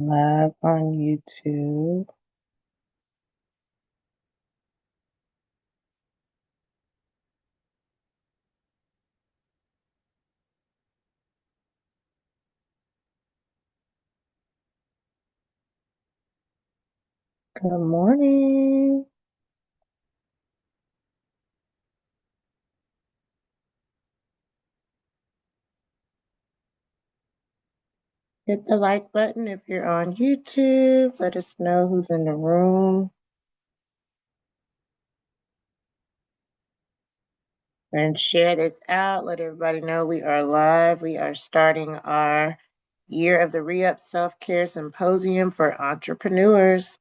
Live on YouTube. Good morning. Hit the like button if you're on YouTube. Let us know who's in the room. And share this out. Let everybody know we are live. We are starting our Year of the Re-Up Self-Care Symposium for Entrepreneurs.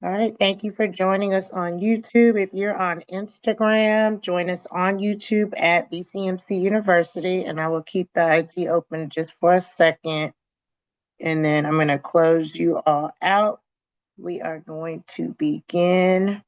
All right, thank you for joining us on YouTube. If you're on Instagram, join us on YouTube at BCMC University, and I will keep the IG open just for a second, and then I'm going to close you all out. We are going to begin.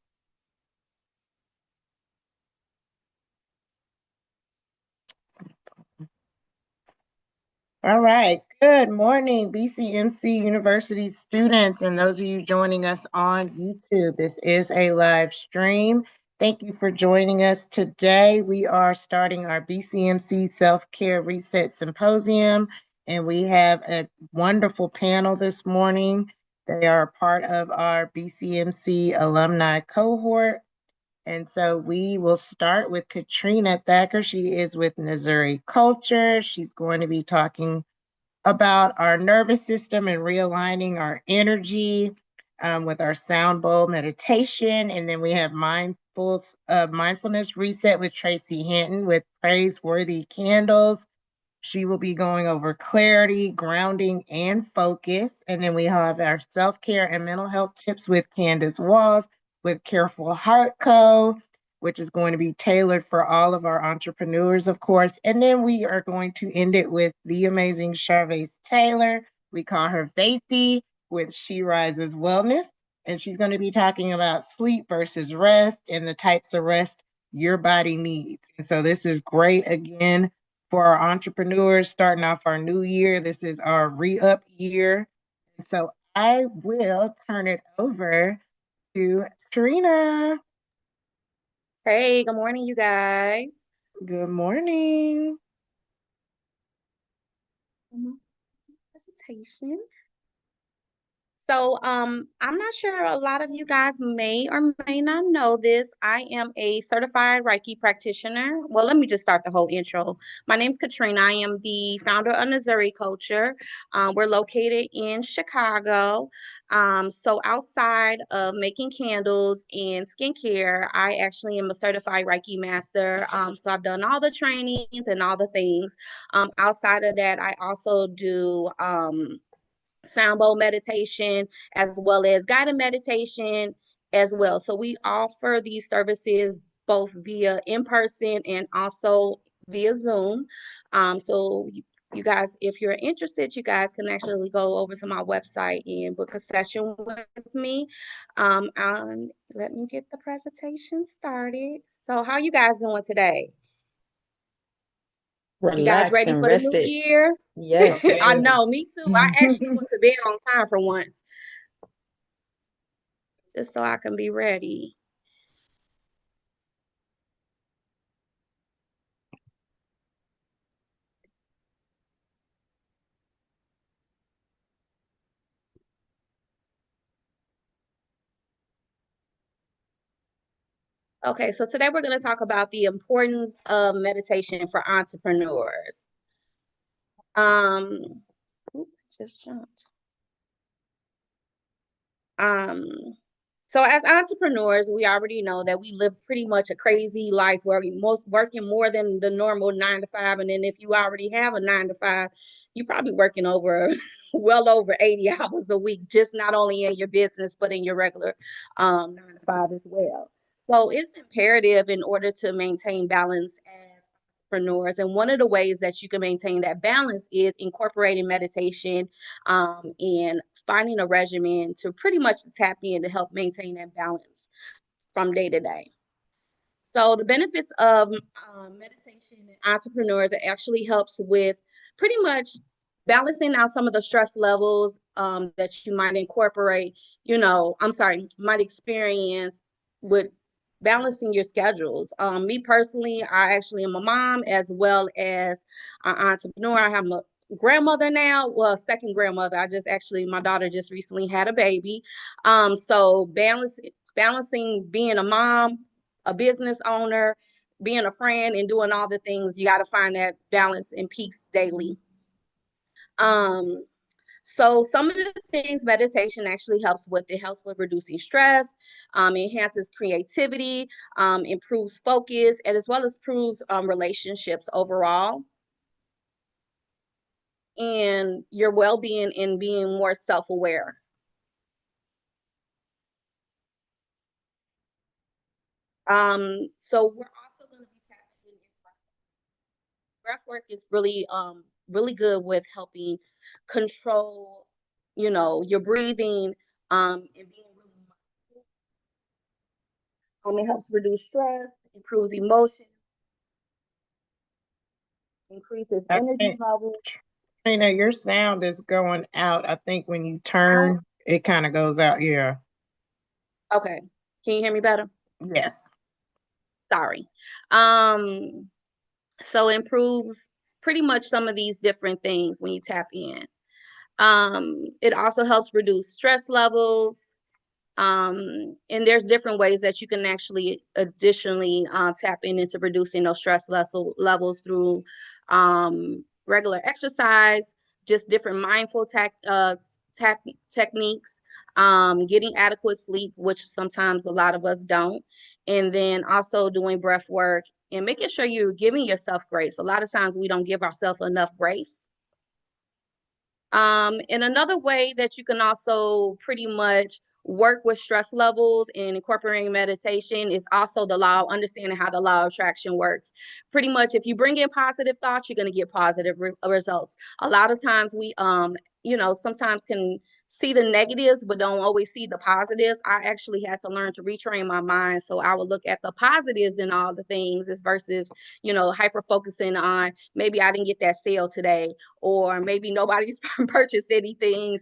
All right. Good morning, BCMC University students, and those of you joining us on YouTube. This is a live stream. Thank you for joining us today. We are starting our BCMC Self-Care Reset Symposium, and we have a wonderful panel this morning. They are part of our BCMC alumni cohort. And so we will start with Katrina Thacker. She is with Nzuri Kulture. She's going to be talking about our nervous system and realigning our energy with our sound bowl meditation. And then we have mindfulness reset with Tracey Hanton with praiseworthy candles. She will be going over clarity, grounding, and focus. And then we have our self-care and mental health tips with Candace Walls with Careful Heart Co., which is going to be tailored for all of our entrepreneurs, of course. And then we are going to end it with the amazing Charvez Taylor. We call her Facey with She Rises Wellness. And she's going to be talking about sleep versus rest and the types of rest your body needs. And so this is great again for our entrepreneurs starting off our new year. This is our re-up year. And so I will turn it over to Trina. Hey, good morning, you guys. Good morning. Presentation. So, I'm not sure a lot of you guys may or may not know this. I am a certified Reiki practitioner. Well, let me just start the whole intro. My name's Katrina. I am the founder of Nzuri Culture. We're located in Chicago. So outside of making candles and skincare, I actually am a certified Reiki master. So I've done all the trainings and all the things. Outside of that, I also do sound bowl meditation as well as guided meditation as well. So we offer these services both via in person and also via Zoom. So you guys, if you're interested, you guys can actually go over to my website and book a session with me. Let me get the presentation started. So how are you guys doing today? You guys Relaxed ready and for the new rested. year? Yes, I yes. know, me too. I actually went to bed on time for once, just so I can be ready. Okay, so today we're going to talk about the importance of meditation for entrepreneurs. Um, Just jumped. Um, so as entrepreneurs, we already know that we live pretty much a crazy life where we most working more than the normal 9 to 5. And then if you already have a 9 to 5, you're probably working over well over 80 hours a week, just not only in your business, but in your regular 9 to 5 as well. So it's imperative in order to maintain balance as entrepreneurs. And one of the ways that you can maintain that balance is incorporating meditation and finding a regimen to pretty much tap in to help maintain that balance from day to day. So the benefits of meditation and entrepreneurs, it actually helps with pretty much balancing out some of the stress levels that you might incorporate, might experience with balancing your schedules. Me personally, I actually am a mom as well as an entrepreneur. I have a grandmother now, well, second grandmother. My daughter just recently had a baby. So balancing being a mom, a business owner, being a friend, and doing all the things, you got to find that balance and peace daily. Um, so some of the things meditation actually helps with, it helps with reducing stress, enhances creativity, improves focus, and as well as improves relationships overall, and your well-being and being more self-aware. So we're also going to be tapping in breath work is really good with helping control, your breathing, and being really mindful. It helps reduce stress, improves emotion, increases I energy think, levels. Trina, your sound is going out. I think when you Out. turn, it kind of goes out. Yeah. Okay. Can you hear me better? Yes. Sorry. Um, so improves pretty much some of these different things when you tap in. It also helps reduce stress levels. And there's different ways that you can actually additionally tap into reducing those levels through regular exercise, just different mindful techniques, getting adequate sleep, which sometimes a lot of us don't, and then also doing breath work and making sure you're giving yourself grace. A lot of times we don't give ourselves enough grace. And another way that you can also pretty much work with stress levels and incorporating meditation is also the law, understanding how the law of attraction works. Pretty much, if you bring in positive thoughts, you're going to get positive results. A lot of times sometimes can see the negatives, but don't always see the positives. I actually had to learn to retrain my mind. So I would look at the positives in all the things as versus, hyper focusing on maybe I didn't get that sale today, or maybe nobody's purchased anything,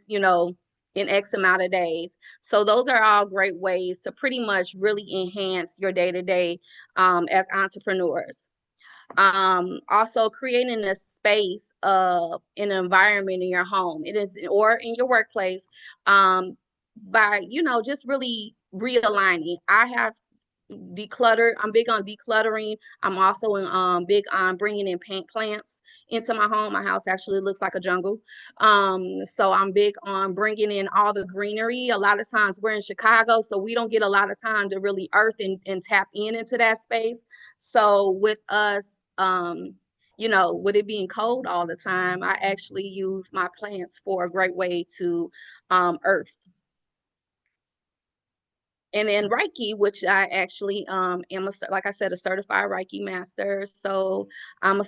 in X amount of days. So those are all great ways to pretty much really enhance your day-to-day as entrepreneurs. Also creating a space of an environment in your home, it is, or in your workplace, by, just really realigning. I have decluttered. I'm big on decluttering. I'm also big on bringing in plants into my home. My house actually looks like a jungle. So I'm big on bringing in all the greenery. A lot of times we're in Chicago, so we don't get a lot of time to really earth and tap into that space. So with us, with it being cold all the time, I actually use my plants for a great way to earth. And then Reiki, which I actually am, like I said, a certified Reiki master. So I'm a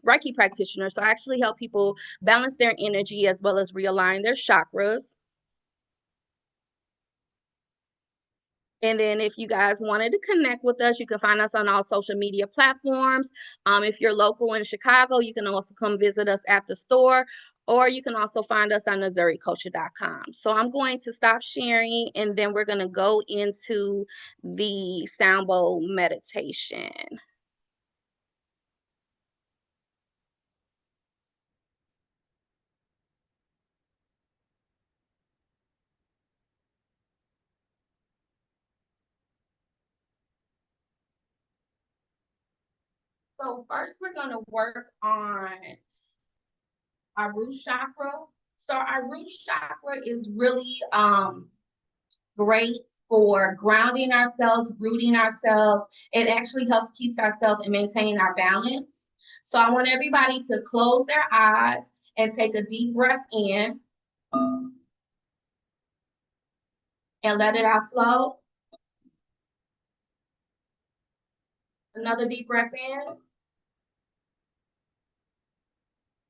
Reiki practitioner. So I actually help people balance their energy as well as realign their chakras. And then if you guys wanted to connect with us, you can find us on all social media platforms. If you're local in Chicago, you can also come visit us at the store, or you can also find us on NzuriCulture.com. So I'm going to stop sharing, and then we're going to go into the sound bowl meditation. So first, we're going to work on our root chakra. So our root chakra is really great for grounding ourselves, rooting ourselves. It actually helps keeps ourselves and maintain our balance. So I want everybody to close their eyes and take a deep breath in and let it out slow. Another deep breath in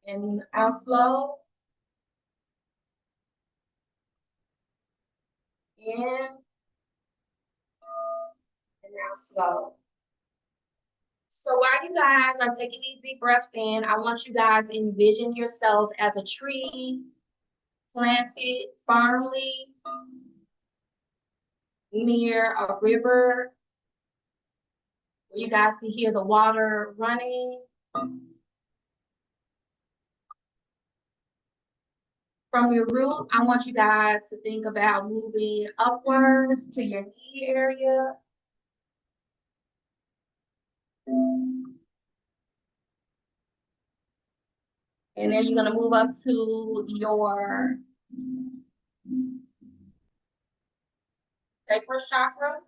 and out slow. In and out slow. So while you guys are taking these deep breaths in, I want you guys to envision yourself as a tree planted firmly near a river where you guys can hear the water running. From your root, I want you guys to think about moving upwards to your knee area. And then you're going to move up to your sacral chakra.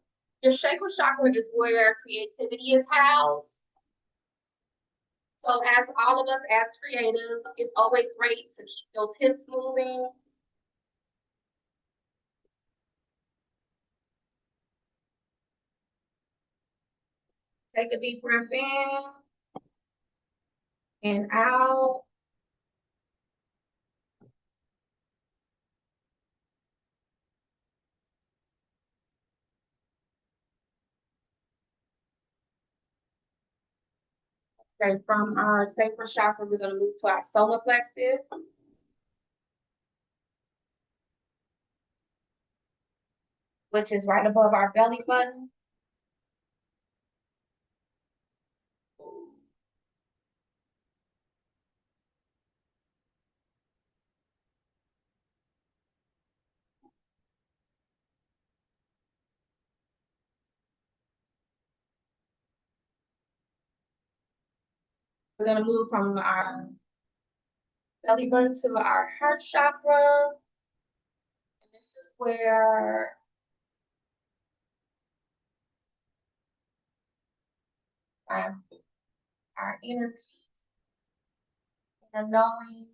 Your sacral chakra is where creativity is housed. So as all of us as creatives, it's always great to keep those hips moving. Take a deep breath in and out. Okay, from our sacral chakra, we're going to move to our solar plexus, which is right above our belly button. We're going to move from our belly button to our heart chakra. And this is where our inner peace, inner knowing,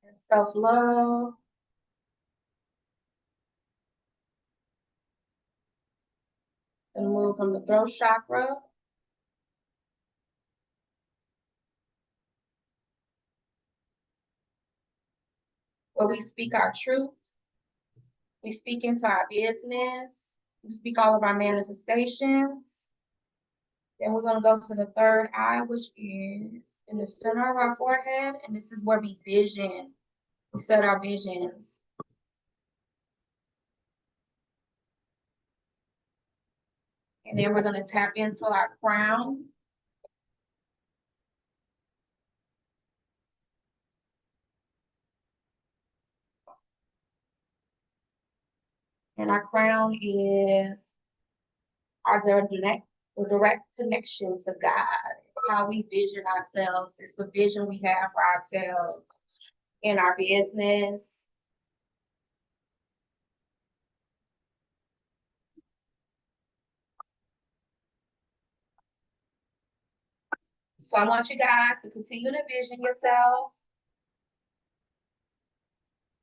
and self-love. And move from the throat chakra, where we speak our truth. We speak into our business. We speak all of our manifestations. Then we're going to go to the third eye, which is in the center of our forehead. And this is where we vision. We set our visions. And then we're going to tap into our crown. And our crown is our direct connection to God. How we vision ourselves. It's the vision we have for ourselves in our business. So I want you guys to continue to vision yourself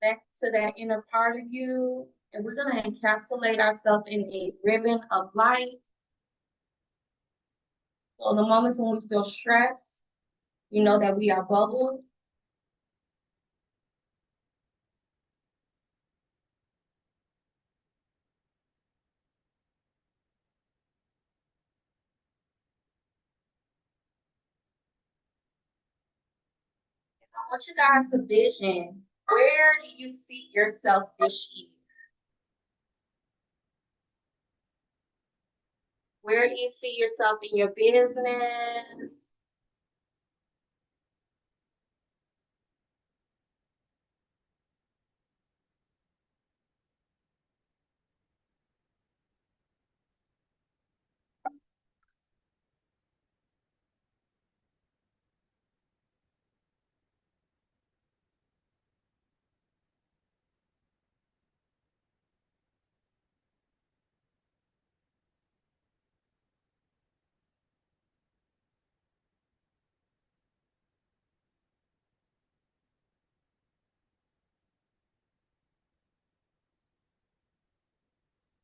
back to that inner part of you. And we're going to encapsulate ourselves in a ribbon of light. So in the moments when we feel stressed, you know that we are bubbled. I want you guys to vision, where do you see yourself this year? Where do you see yourself in your business?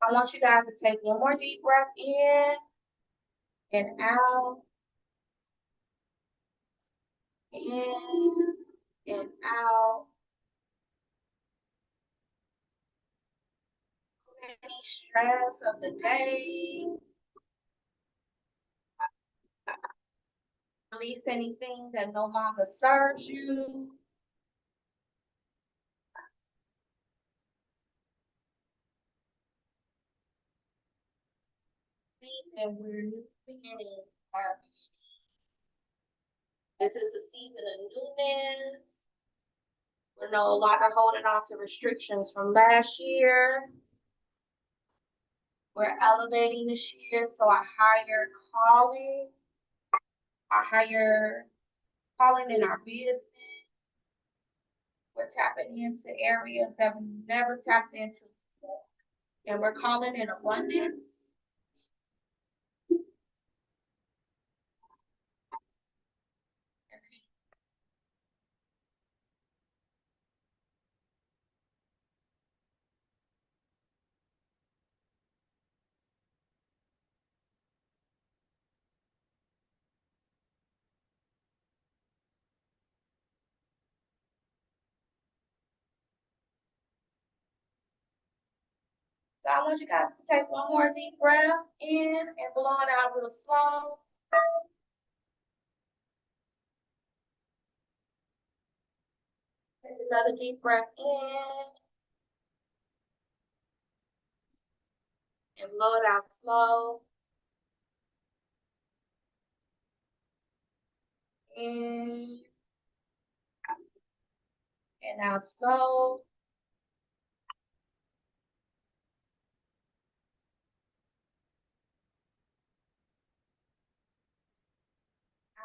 I want you guys to take one more deep breath in and out, in and out. Any stress of the day, release anything that no longer serves you. And we're new beginning our This is the season of newness. We're no longer holding on to restrictions from last year. We're elevating this year to a higher calling, a higher calling in our business. We're tapping into areas that we never tapped into before. And we're calling in abundance. So I want you guys to take one more deep breath in and blow it out real slow. Take another deep breath in and blow it out slow. In and out slow.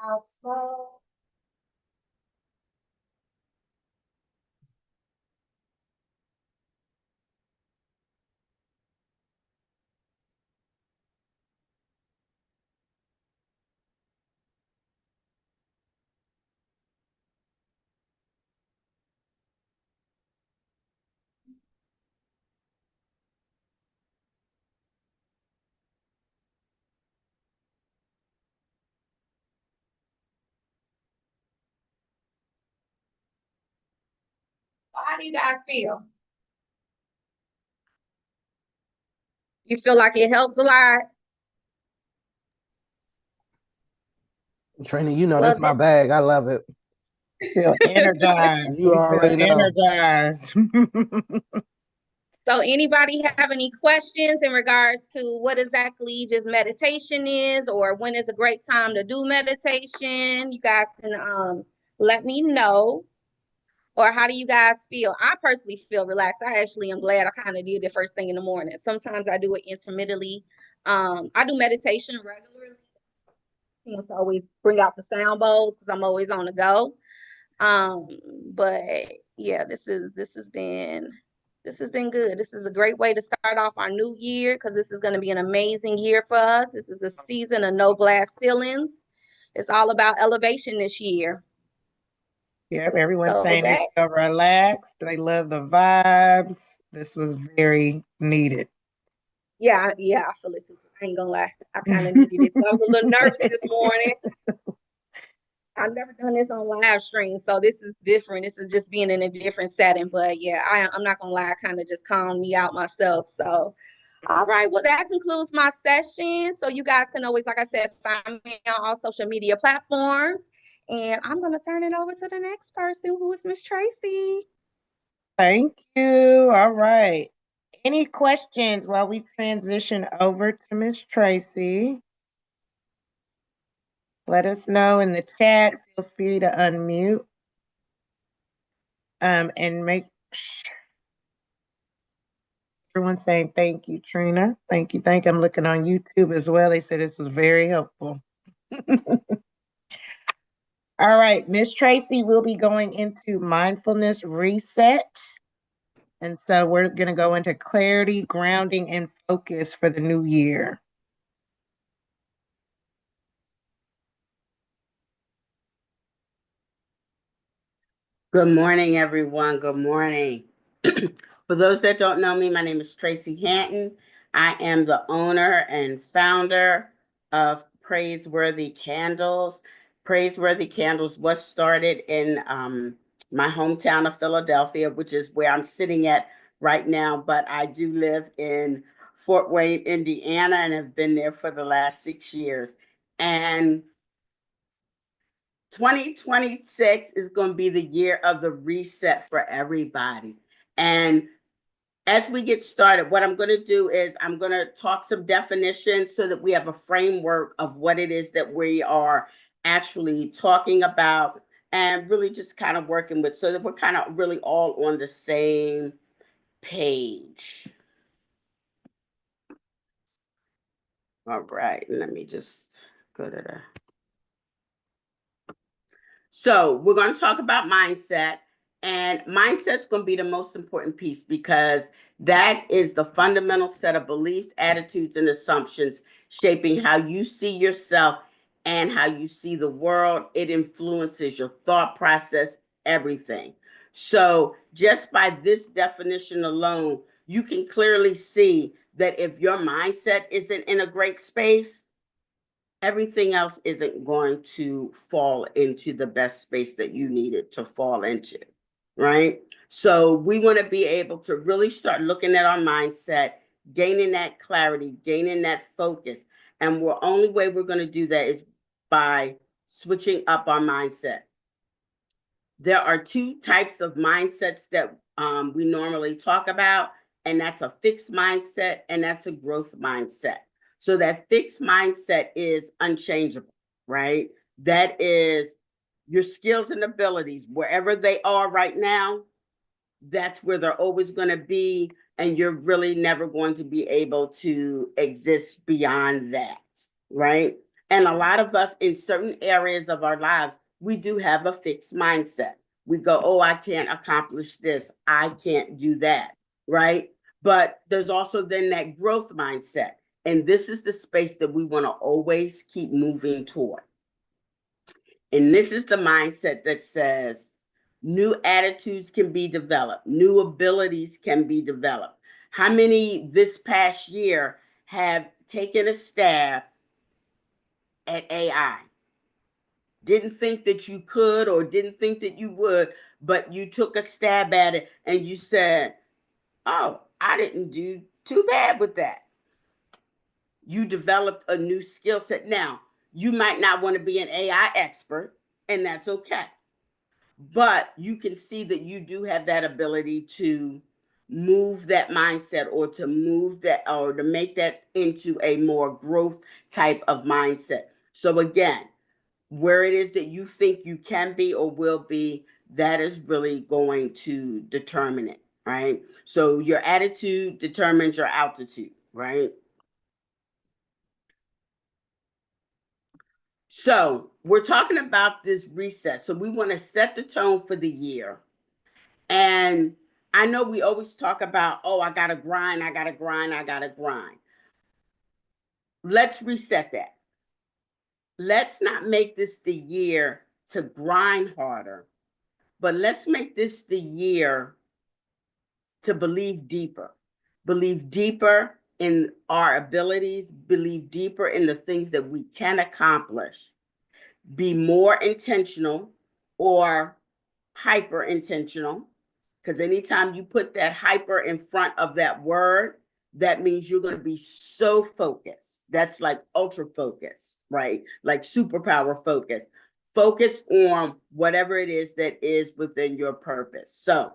Out slow. How do you guys feel? You feel like it helps a lot? Training, you know, Well, that's my bag. I love it. Feel energized. You We feel already know. energized. So anybody have any questions in regards to what exactly just meditation is, or when is a great time to do meditation? You guys can let me know. Or how do you guys feel? I personally feel relaxed. I actually am glad I kind of did it first thing in the morning. Sometimes I do it intermittently. I do meditation regularly. You know, to always bring out the sound bowls because I'm always on the go. Um, but yeah, this has been good. This is a great way to start off our new year because this is going to be an amazing year for us. This is a season of no glass ceilings. It's all about elevation this year. Yep, everyone's So saying they feel relaxed. They love the vibes. This was very needed. yeah, I feel it too. I ain't gonna lie. I kind of needed it. So I was a little nervous this morning. I've never done this on live stream, so this is different. This is just being in a different setting. But yeah, I'm not gonna lie, I kind of just calmed me out myself. So all right, well, that concludes my session. So you guys can always, like I said, find me on all social media platforms. And I'm gonna turn it over to the next person, who is Miss Tracey. Thank you. All right. Any questions while we transition over to Miss Tracey? Let us know in the chat. Feel free to unmute. And make sure everyone's saying thank you, Trina. Thank you. Thank you. I'm looking on YouTube as well. They said this was very helpful. All right, Miss Tracey will be going into mindfulness reset. And so we're going to go into clarity, grounding, and focus for the new year. Good morning, everyone. Good morning. For those that don't know me, my name is Tracey Hanton. I am the owner and founder of Praiseworthy Candles. Praiseworthy Candles was started in my hometown of Philadelphia, which is where I'm sitting at right now, but I do live in Fort Wayne, Indiana, and have been there for the last 6 years. And 2026 is going to be the year of the reset for everybody. And as we get started, what I'm going to do is I'm going to talk some definitions so that we have a framework of what it is that we are actually talking about, and really just kind of working with, so that we're kind of really all on the same page. All right, let me just go to the. So we're going to talk about mindset, and mindset's going to be the most important piece, because that is the fundamental set of beliefs, attitudes, and assumptions shaping how you see yourself and how you see the world. It influences your thought process, everything. So just by this definition alone, you can clearly see that if your mindset isn't in a great space, everything else isn't going to fall into the best space that you need it to fall into, right? So we want to be able to really start looking at our mindset, gaining that clarity, gaining that focus. And the only way we're going to do that is by switching up our mindset. There are two types of mindsets that we normally talk about, and that's a fixed mindset and that's a growth mindset. So that fixed mindset is unchangeable, right? That is your skills and abilities, wherever they are right now, that's where they're always going to be. And you're really never going to be able to exist beyond that, right? And a lot of us in certain areas of our lives, we do have a fixed mindset. We go, oh, I can't accomplish this. I can't do that, right? But there's also then that growth mindset. And this is the space that we want to always keep moving toward. And this is the mindset that says new attitudes can be developed, new abilities can be developed. How many this past year have taken a stab at AI? Didn't think that you could or didn't think that you would, but you took a stab at it and you said, oh, I didn't do too bad with that. You developed a new skill set. Now, you might not want to be an AI expert, and that's okay. But you can see that you do have that ability to move that mindset, or to move that, or to make that into a more growth type of mindset. So again, where it is that you think you can be or will be, that is really going to determine it, right? So your attitude determines your altitude, right? So we're talking about this reset. So we want to set the tone for the year. And I know we always talk about, oh, I got to grind, I got to grind, I got to grind. Let's reset that. Let's not make this the year to grind harder, but let's make this the year to believe deeper. Believe deeper in our abilities, believe deeper in the things that we can accomplish. Be more intentional or hyper intentional, because anytime you put that hyper in front of that word, that means you're going to be so focused. That's like ultra focus, right? Like superpower focus. Focus on whatever it is that is within your purpose. So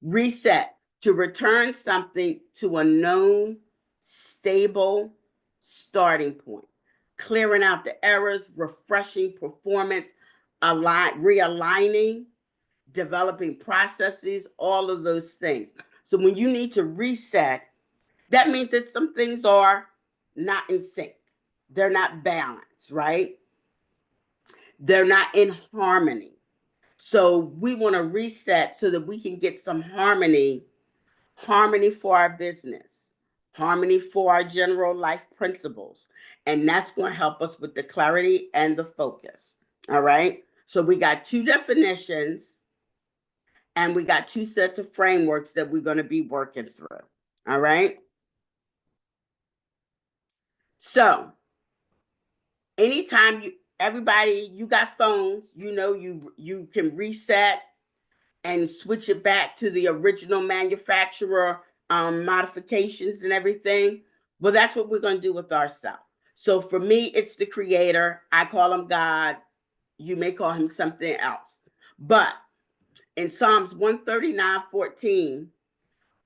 reset, to return something to a known, stable starting point, clearing out the errors, refreshing performance, realigning, developing processes, all of those things. So when you need to reset, that means that some things are not in sync. They're not balanced, right? They're not in harmony. So we want to reset so that we can get some harmony for our business, harmony for our general life principles. And that's going to help us with the clarity and the focus. All right. So we got two definitions, and we got two sets of frameworks that we're going to be working through. All right. So anytime you got phones, you can reset and switch it back to the original manufacturer modifications and everything. Well, that's what we're going to do with ourselves. So for me, it's the creator. I call him God. You may call him something else. But in Psalms 139:14,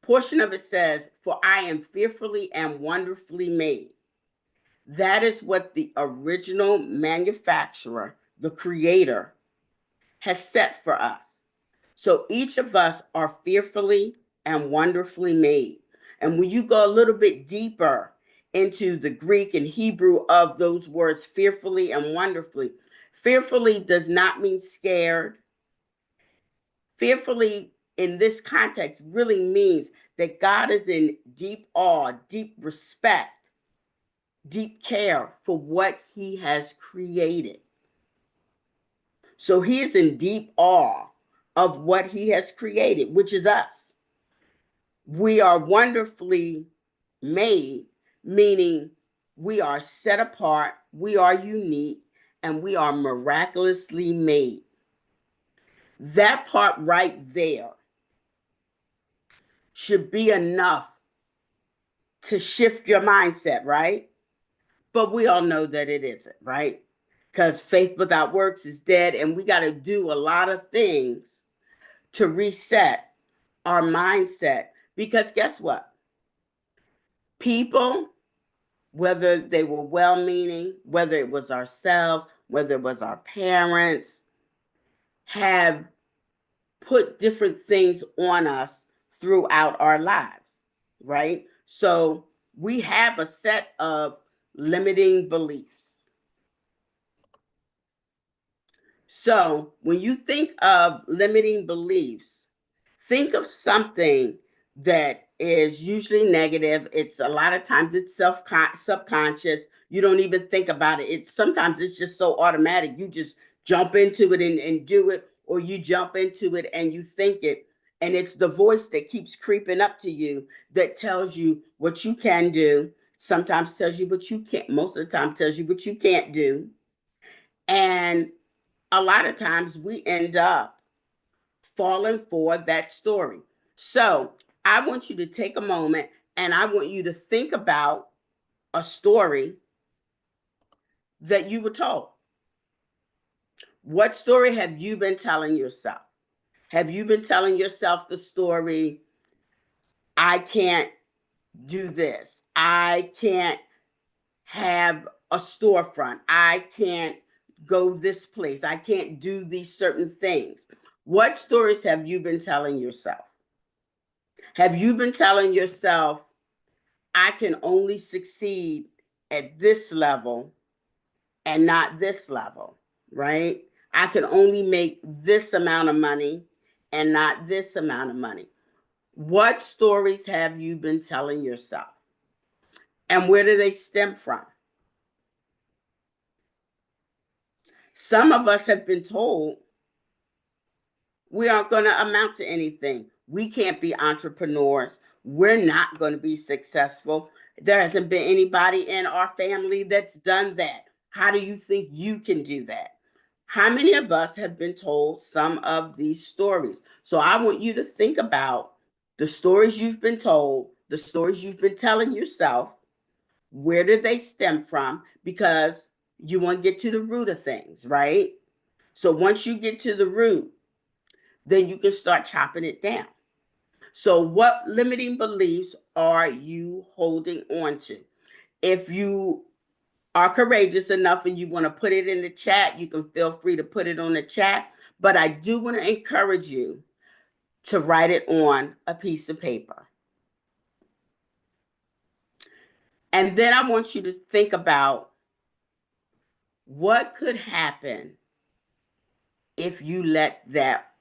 portion of it says, "For I am fearfully and wonderfully made." That is what the original manufacturer, the creator, has set for us. So each of us are fearfully and wonderfully made. And when you go a little bit deeper into the Greek and Hebrew of those words, fearfully and wonderfully, fearfully does not mean scared. Fearfully in this context really means that God is in deep awe, deep respect, deep care for what he has created. So he is in deep awe of what he has created, which is us. We are wonderfully made, meaning we are set apart, we are unique, and we are miraculously made. That part right there should be enough to shift your mindset, right? But we all know that it isn't, right? Because faith without works is dead, and we got to do a lot of things to reset our mindset. Because guess what? People, whether they were well meaning, whether it was ourselves, whether it was our parents, have put different things on us throughout our lives, right? So we have a set of limiting beliefs. So when you think of limiting beliefs, think of something that is usually negative. It's a lot of times it's subconscious. You don't even think about it. Sometimes it's just so automatic. You just jump into it and do it, or you jump into it and you think it. And it's the voice that keeps creeping up to you that tells you what you can do. Sometimes tells you what you can't. Most of the time tells you what you can't do. And a lot of times we end up falling for that story. So I want you to take a moment and I want you to think about a story that you were told. What story have you been telling yourself? Have you been telling yourself the story, I can't do this, I can't have a storefront, I can't go this place, I can't do these certain things? What stories have you been telling yourself? Have you been telling yourself, I can only succeed at this level and not this level, right? I can only make this amount of money and not this amount of money. What stories have you been telling yourself? And where do they stem from? Some of us have been told we aren't going to amount to anything. We can't be entrepreneurs. We're not going to be successful. There hasn't been anybody in our family that's done that. How do you think you can do that? How many of us have been told some of these stories? So I want you to think about the stories you've been told, the stories you've been telling yourself. Where did they stem from? Because you want to get to the root of things, right? So once you get to the root, then you can start chopping it down. So what limiting beliefs are you holding on to? If you are courageous enough and you want to put it in the chat, you can feel free to put it on the chat. But I do want to encourage you to write it on a piece of paper. And then I want you to think about what could happen if you let that,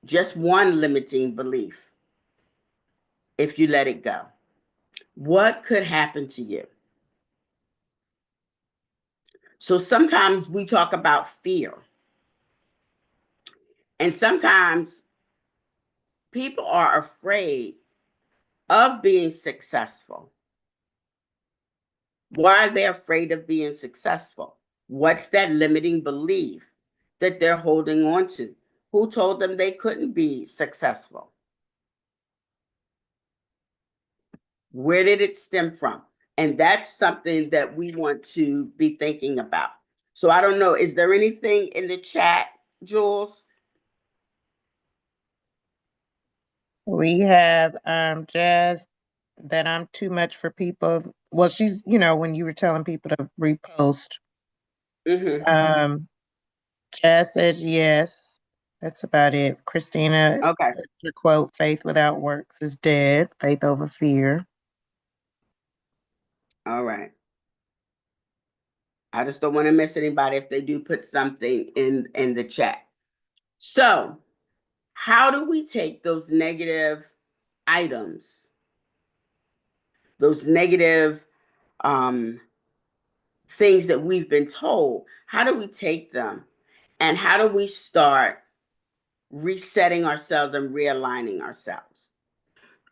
just one limiting belief, if you let it go. What could happen to you? So sometimes we talk about fear. And sometimes people are afraid of being successful. Why are they afraid of being successful? What's that limiting belief that they're holding on to? Who told them they couldn't be successful? Where did it stem from? And that's something that we want to be thinking about. So I don't know, is there anything in the chat, Jules? We have Jazz that I'm too much for people. Well, she's, when you were telling people to repost. Jazz says yes. That's about it. Christina, Okay. your quote, faith without works is dead. Faith over fear. All right. I just don't want to miss anybody if they do put something in the chat. So, how do we take those negative items, those negative things that we've been told? How do we take them, and how do we start resetting ourselves and realigning ourselves?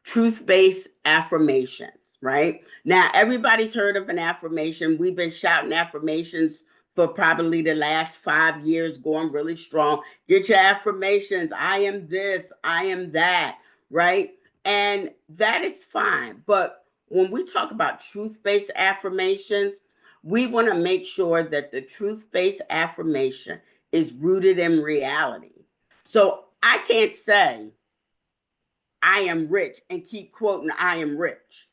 Truth-based affirmations, right? Now, everybody's heard of an affirmation. We've been shouting affirmations for probably the last 5 years, going really strong. Get your affirmations. I am this, I am that, right? And that is fine. But when we talk about truth-based affirmations, we want to make sure that the truth-based affirmation is rooted in reality. So I can't say, I am rich, and keep quoting I am rich,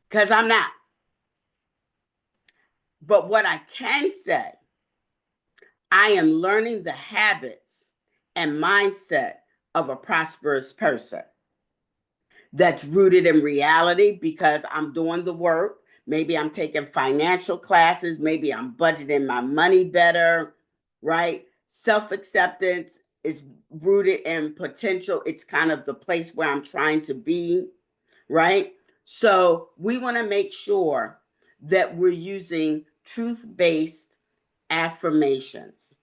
because I'm not. But what I can say, I am learning the habits and mindset of a prosperous person that's rooted in reality, because I'm doing the work. Maybe I'm taking financial classes. Maybe I'm budgeting my money better, right? Self-acceptance is rooted in potential. It's kind of the place where I'm trying to be, right? So we want to make sure that we're using truth-based affirmations.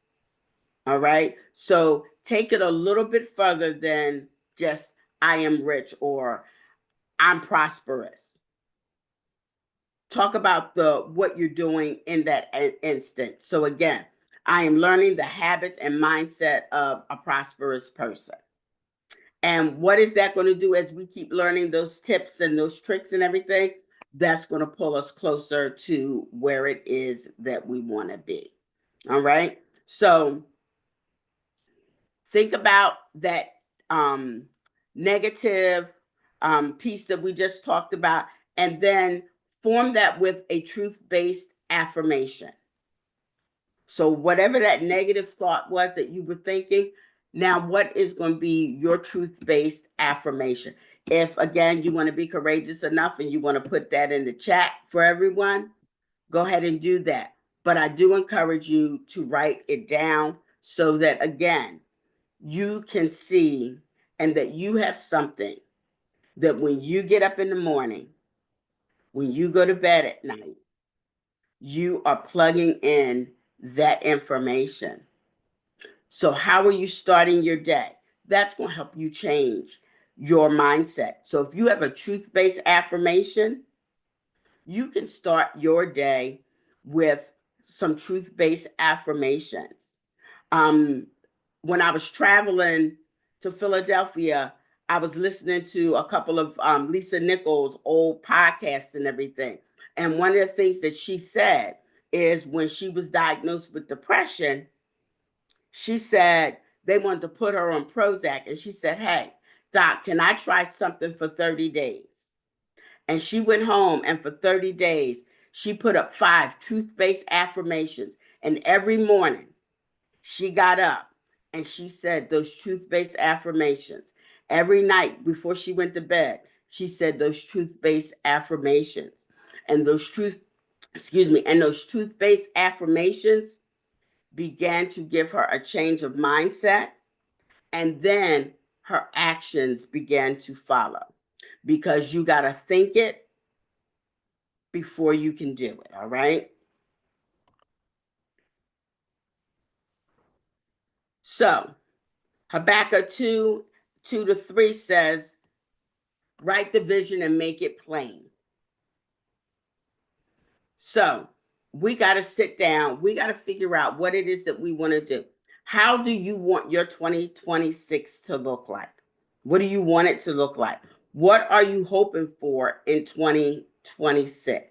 All right. So take it a little bit further than just I am rich or I'm prosperous. Talk about what you're doing in that instant. So again, I am learning the habits and mindset of a prosperous person. And what is that going to do as we keep learning those tips and those tricks and everything? That's going to pull us closer to where it is that we want to be. All right. So think about that negative piece that we just talked about, and then form that with a truth-based affirmation. So whatever that negative thought was that you were thinking, now what is going to be your truth-based affirmation? If, again, you want to be courageous enough and you want to put that in the chat for everyone, go ahead and do that. But I do encourage you to write it down so that, again, you can see and that you have something that when you get up in the morning, when you go to bed at night, you are plugging in that information. So how are you starting your day? That's going to help you change your mindset. So if you have a truth-based affirmation, you can start your day with some truth-based affirmations. When I was traveling to Philadelphia, I was listening to a couple of Lisa Nichols' old podcasts and everything. And one of the things that she said is when she was diagnosed with depression, she said they wanted to put her on Prozac. And she said, hey, doc, can I try something for 30 days? And she went home, and for 30 days, she put up 5 truth-based affirmations. And every morning she got up and she said those truth-based affirmations. Every night before she went to bed, she said those truth-based affirmations. And those truth-based affirmations began to give her a change of mindset. And then her actions began to follow, because you got to think it before you can do it. All right. So Habakkuk 2:2-3 says, write the vision and make it plain. So we got to sit down. We got to figure out what it is that we want to do. How do you want your 2026 to look like? What do you want it to look like? What are you hoping for in 2026?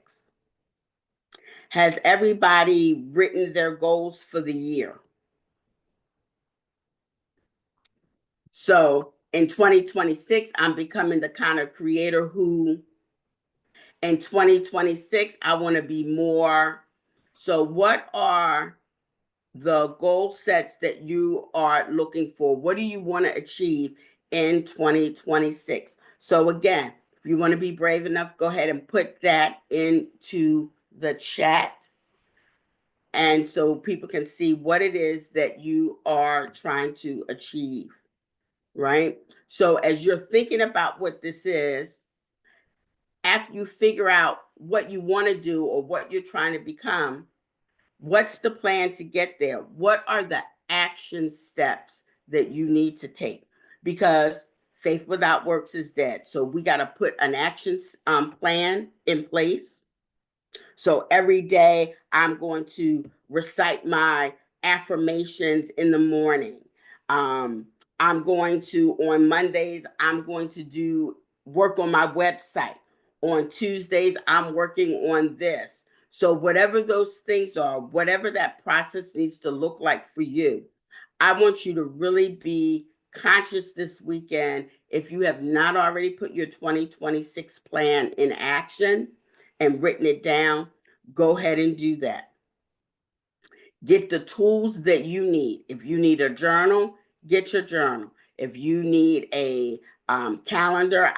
Has everybody written their goals for the year? So in 2026, I'm becoming the kind of creator who in 2026, I want to be more. So, what are the goal sets that you are looking for? What do you want to achieve in 2026? So, again, if you want to be brave enough, go ahead and put that into the chat. And so people can see what it is that you are trying to achieve, right? So, as you're thinking about what this is, after you figure out what you want to do or what you're trying to become, what's the plan to get there? What are the action steps that you need to take? Because faith without works is dead. So we got to put an action plan in place. So every day I'm going to recite my affirmations in the morning. I'm going to, on Mondays, I'm going to do work on my website. On Tuesdays, I'm working on this. So whatever those things are, whatever that process needs to look like for you, I want you to really be conscious this weekend. If you have not already put your 2026 plan in action and written it down, go ahead and do that. Get the tools that you need. If you need a journal, get your journal. If you need a calendar,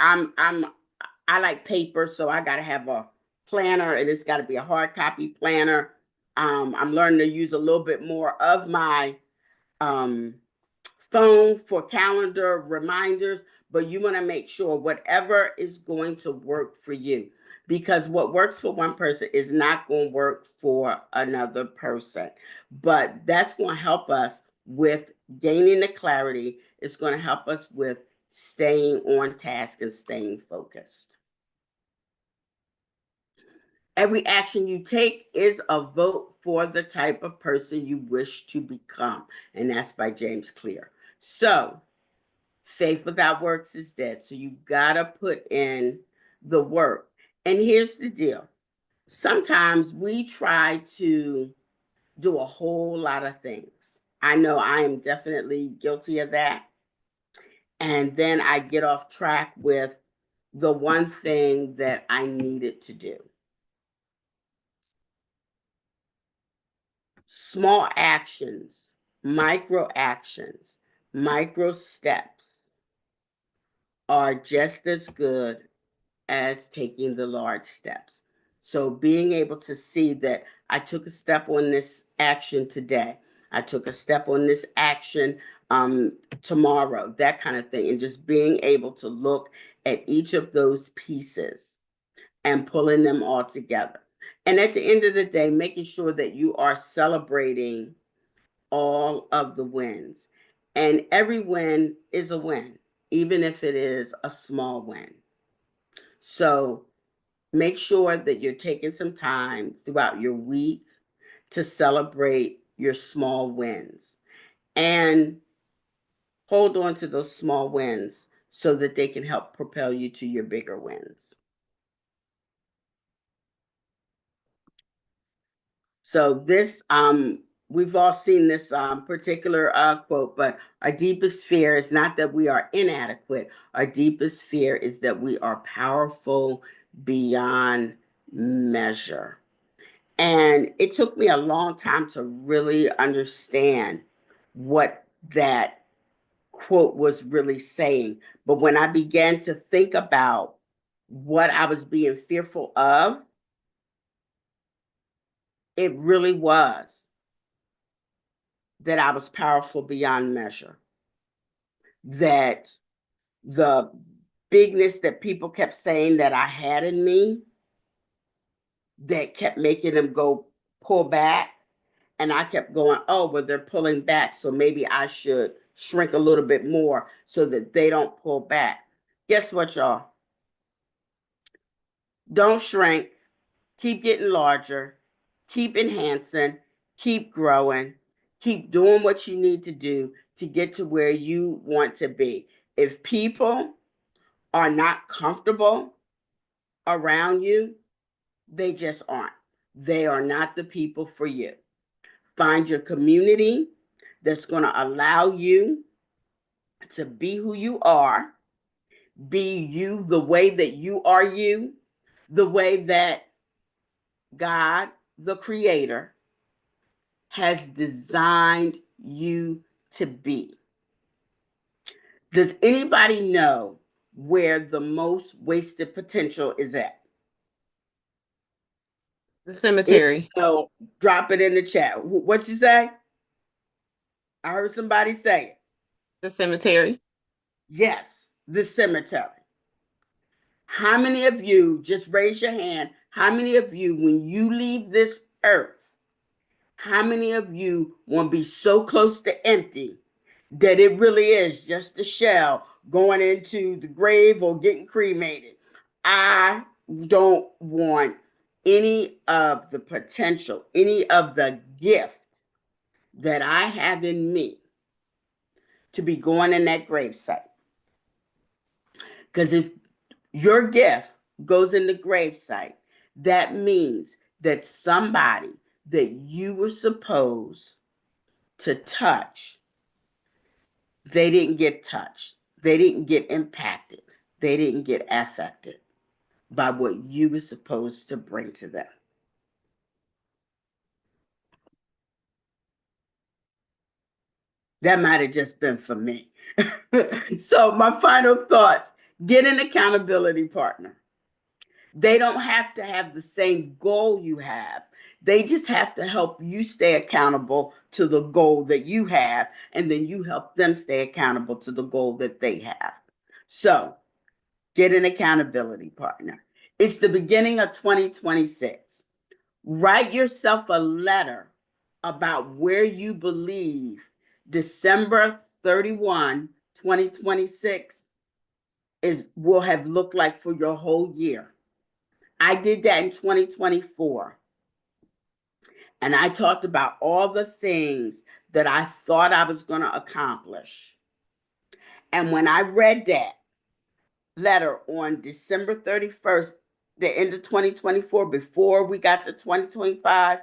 I like paper, so I got to have a planner, and it's got to be a hard copy planner. I'm learning to use a little bit more of my phone for calendar reminders, but you want to make sure whatever is going to work for you, because what works for one person is not going to work for another person. But that's going to help us with gaining the clarity. It's going to help us with staying on task and staying focused. Every action you take is a vote for the type of person you wish to become. And that's by James Clear. So, faith without works is dead. So, you got to put in the work. And here's the deal. Sometimes we try to do a whole lot of things. I know I am definitely guilty of that. And then I get off track with the one thing that I needed to do. Small actions, micro steps are just as good as taking the large steps. So being able to see that I took a step on this action today, I took a step on this action tomorrow, that kind of thing, and just being able to look at each of those pieces and pulling them all together. And at the end of the day, making sure that you are celebrating all of the wins. And every win is a win, even if it is a small win. So make sure that you're taking some time throughout your week to celebrate your small wins and hold on to those small wins so that they can help propel you to your bigger wins. So this, we've all seen this particular quote, but our deepest fear is not that we are inadequate. Our deepest fear is that we are powerful beyond measure. And it took me a long time to really understand what that quote was really saying. But when I began to think about what I was being fearful of, it really was that I was powerful beyond measure. That the bigness that people kept saying that I had in me, that kept making them go pull back. And I kept going, oh, well, they're pulling back. So maybe I should shrink a little bit more so that they don't pull back. Guess what, y'all? Don't shrink. keep getting larger, keep enhancing, keep growing, keep doing what you need to do to get to where you want to be. If people are not comfortable around you, they just aren't. They are not the people for you. Find your community that's going to allow you to be who you are, be you the way that you are you, the way that God, the creator, has designed you to be. Does anybody know where the most wasted potential is at? The cemetery. So drop it in the chat. What you say? I heard somebody say it. The cemetery. Yes, the cemetery. How many of you, just raise your hand, how many of you, when you leave this earth, how many of you want to be so close to empty that it really is just a shell going into the grave or getting cremated? I don't want any of the potential, any of the gift that I have in me to be going in that gravesite. Because if your gift goes in the gravesite, that means that somebody that you were supposed to touch, they didn't get touched. They didn't get impacted. They didn't get affected by what you were supposed to bring to them. That might have just been for me. So my final thoughts, get an accountability partner. They don't have to have the same goal you have. They just have to help you stay accountable to the goal that you have, and then you help them stay accountable to the goal that they have. So get an accountability partner. It's the beginning of 2026. Write yourself a letter about where you believe December 31, 2026 will have looked like for your whole year. I did that in 2024. And I talked about all the things that I thought I was going to accomplish. And when I read that letter on December 31st, the end of 2024, before we got to 2025,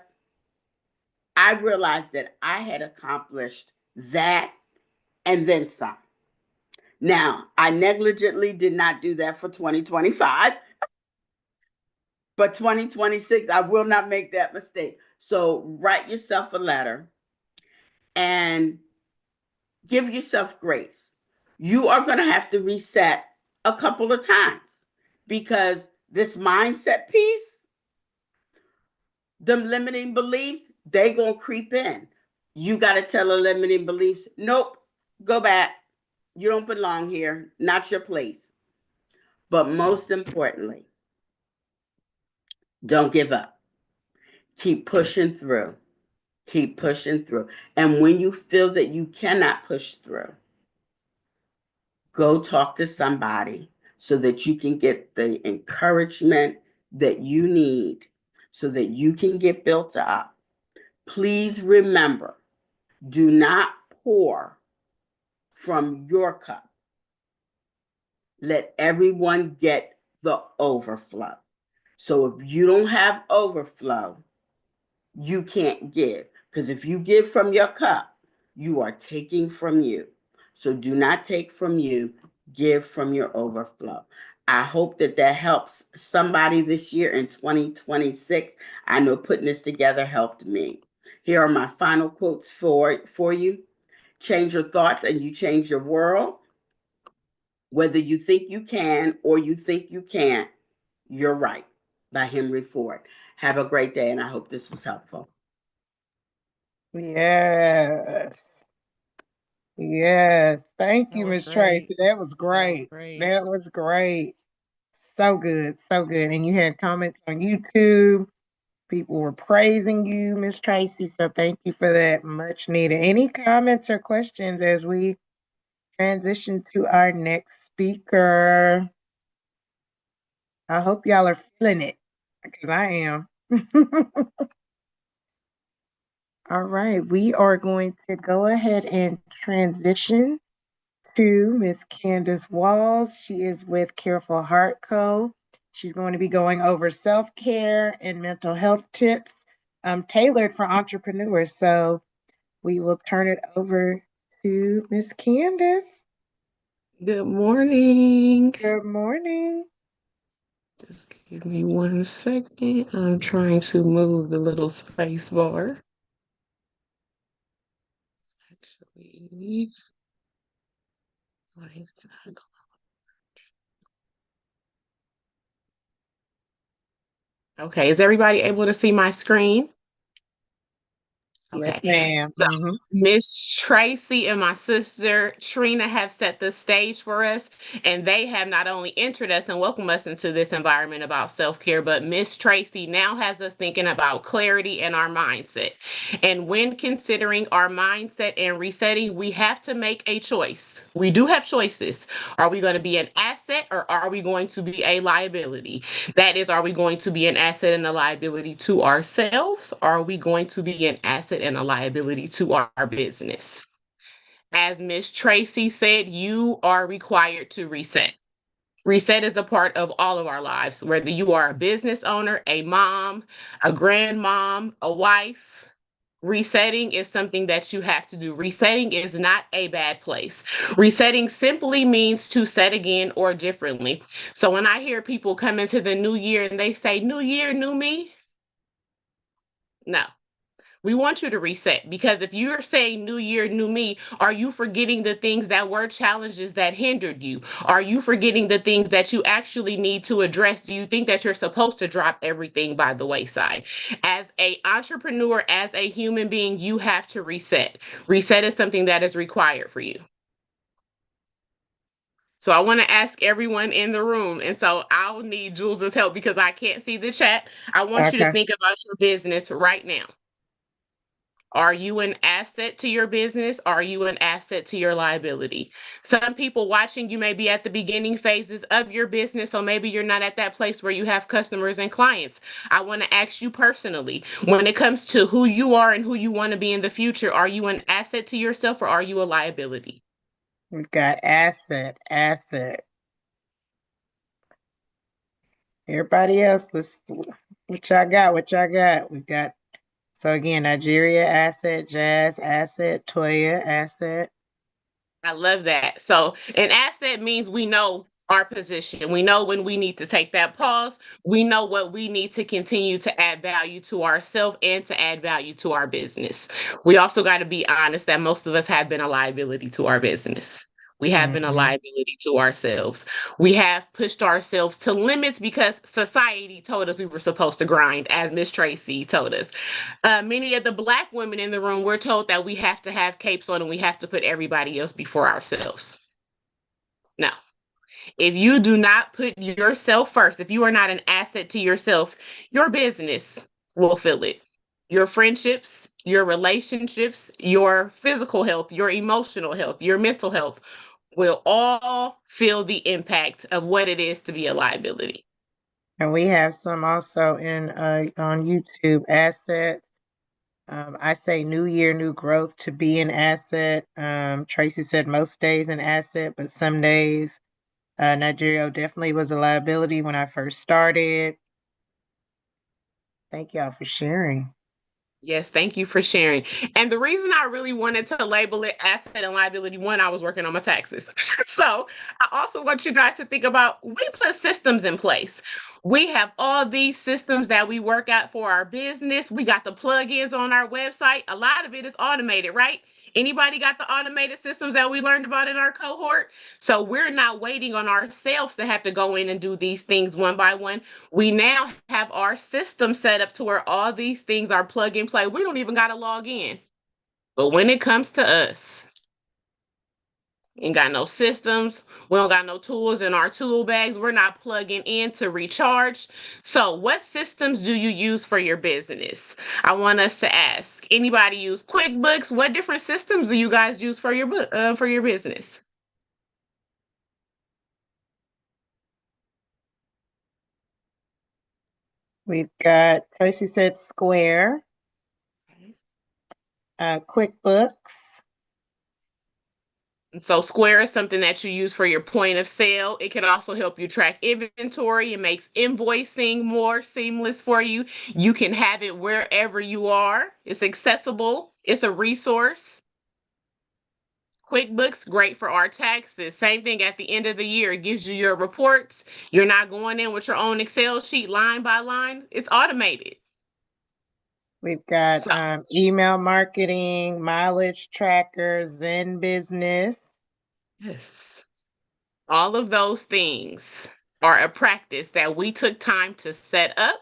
I realized that I had accomplished that and then some. Now, I negligently did not do that for 2025. But 2026, I will not make that mistake. So write yourself a letter and give yourself grace. You are going to have to reset a couple of times because this mindset piece, them limiting beliefs, they going to creep in. You got to tell the limiting beliefs, nope, go back. You don't belong here, not your place. But most importantly, don't give up. Keep pushing through. Keep pushing through. And when you feel that you cannot push through, go talk to somebody so that you can get the encouragement that you need so that you can get built up. Please remember, do not pour from your cup. Let everyone get the overflow. So if you don't have overflow, you can't give. Because if you give from your cup, you are taking from you. So do not take from you, give from your overflow. I hope that helps somebody this year in 2026. I know putting this together helped me. Here are my final quotes for you. Change your thoughts and you change your world. Whether you think you can or you think you can't, you're right. By Henry Ford. Have a great day, and I hope this was helpful. Yes. Yes. Thank you, Miss Tracey. That was great. That was great. So good. So good. And you had comments on YouTube. People were praising you, Miss Tracey. So thank you for that. Much needed. Any comments or questions as we transition to our next speaker? I hope y'all are feeling it. because I am. All right, we are going to go ahead and transition to Miss Candace Walls. She is with Careful Heart Co. She's going to be going over self-care and mental health tips tailored for entrepreneurs. So we will turn it over to Miss Candace. Good morning. Good morning. Just give me 1 second. I'm trying to move the little space bar. Actually, why is it not okay, is everybody able to see my screen? Okay. Yes, ma'am. So Miss Tracey and my sister Trina have set the stage for us, and they have not only entered us and welcomed us into this environment about self-care, but Miss Tracey now has us thinking about clarity and our mindset. And when considering our mindset and resetting, we have to make a choice. We do have choices. Are we going to be an asset or are we going to be a liability? That is, are we going to be an asset and a liability to ourselves? Or are we going to be an asset and a liability to our business? As Miss Tracey said, you are required to reset. Reset is a part of all of our lives, whether you are a business owner, a mom, a grandmom, a wife. Resetting is something that you have to do. Resetting is not a bad place. Resetting simply means to set again or differently. So when I hear people come into the new year and they say, New year, new me, no. We want you to reset because if you're saying new year, new me, are you forgetting the things that were challenges that hindered you? Are you forgetting the things that you actually need to address? Do you think that you're supposed to drop everything by the wayside? As an entrepreneur, as a human being, you have to reset. Reset is something that is required for you. So I want to ask everyone in the room, and so I'll need Jules's help because I can't see the chat. I want you to Okay. think about your business right now. Are you an asset to your business? Are you an asset to your liability? Some people watching, you may be at the beginning phases of your business, so maybe you're not at that place where you have customers and clients. I want to ask you personally, when it comes to who you are and who you want to be in the future, are you an asset to yourself or are you a liability? We've got asset. Everybody else, what y'all got? We've got, so again, Nigeria asset, Jazz asset, Toya asset. I love that. So an asset means we know our position. We know when we need to take that pause. We know what we need to continue to add value to ourselves and to add value to our business. We also got to be honest that most of us have been a liability to our business. We have been a liability to ourselves. We have pushed ourselves to limits because society told us we were supposed to grind, as Miss Tracey told us. Many of the Black women in the room, we're told that we have to have capes on and we have to put everybody else before ourselves. No. If you do not put yourself first, if you are not an asset to yourself, your business will feel it. Your friendships, your relationships, your physical health, your emotional health, your mental health will all feel the impact of what it is to be a liability. And we have some also in on YouTube asset. I say new year, new growth to be an asset. Tracy said most days an asset, but some days Nigeria definitely was a liability when I first started. Thank y'all for sharing. Yes, thank you for sharing. And the reason I really wanted to label it asset and liability, one, I was working on my taxes. So I also want you guys to think about we put systems in place. We have all these systems that we work out for our business. We got the plugins on our website. A lot of it is automated, right? Anybody got the automated systems that we learned about in our cohort? So we're not waiting on ourselves to have to go in and do these things one by one. We now have our system set up to where all these things are plug and play. We don't even got to log in. But when it comes to us, ain't got no systems. We don't got no tools in our tool bags. We're not plugging in to recharge. So what systems do you use for your business? I want us to ask. Anybody use QuickBooks? What different systems do you guys use for your business? We've got, Tracey said Square, QuickBooks. So Square is something that you use for your point of sale. It can also help you track inventory. It makes invoicing more seamless for you. You can have it wherever you are. It's accessible. It's a resource. QuickBooks, great for our taxes. Same thing at the end of the year. It gives you your reports. You're not going in with your own Excel sheet line by line. It's automated. We've got So, email marketing, mileage tracker, Zen Business. yes, all of those things are a practice that we took time to set up.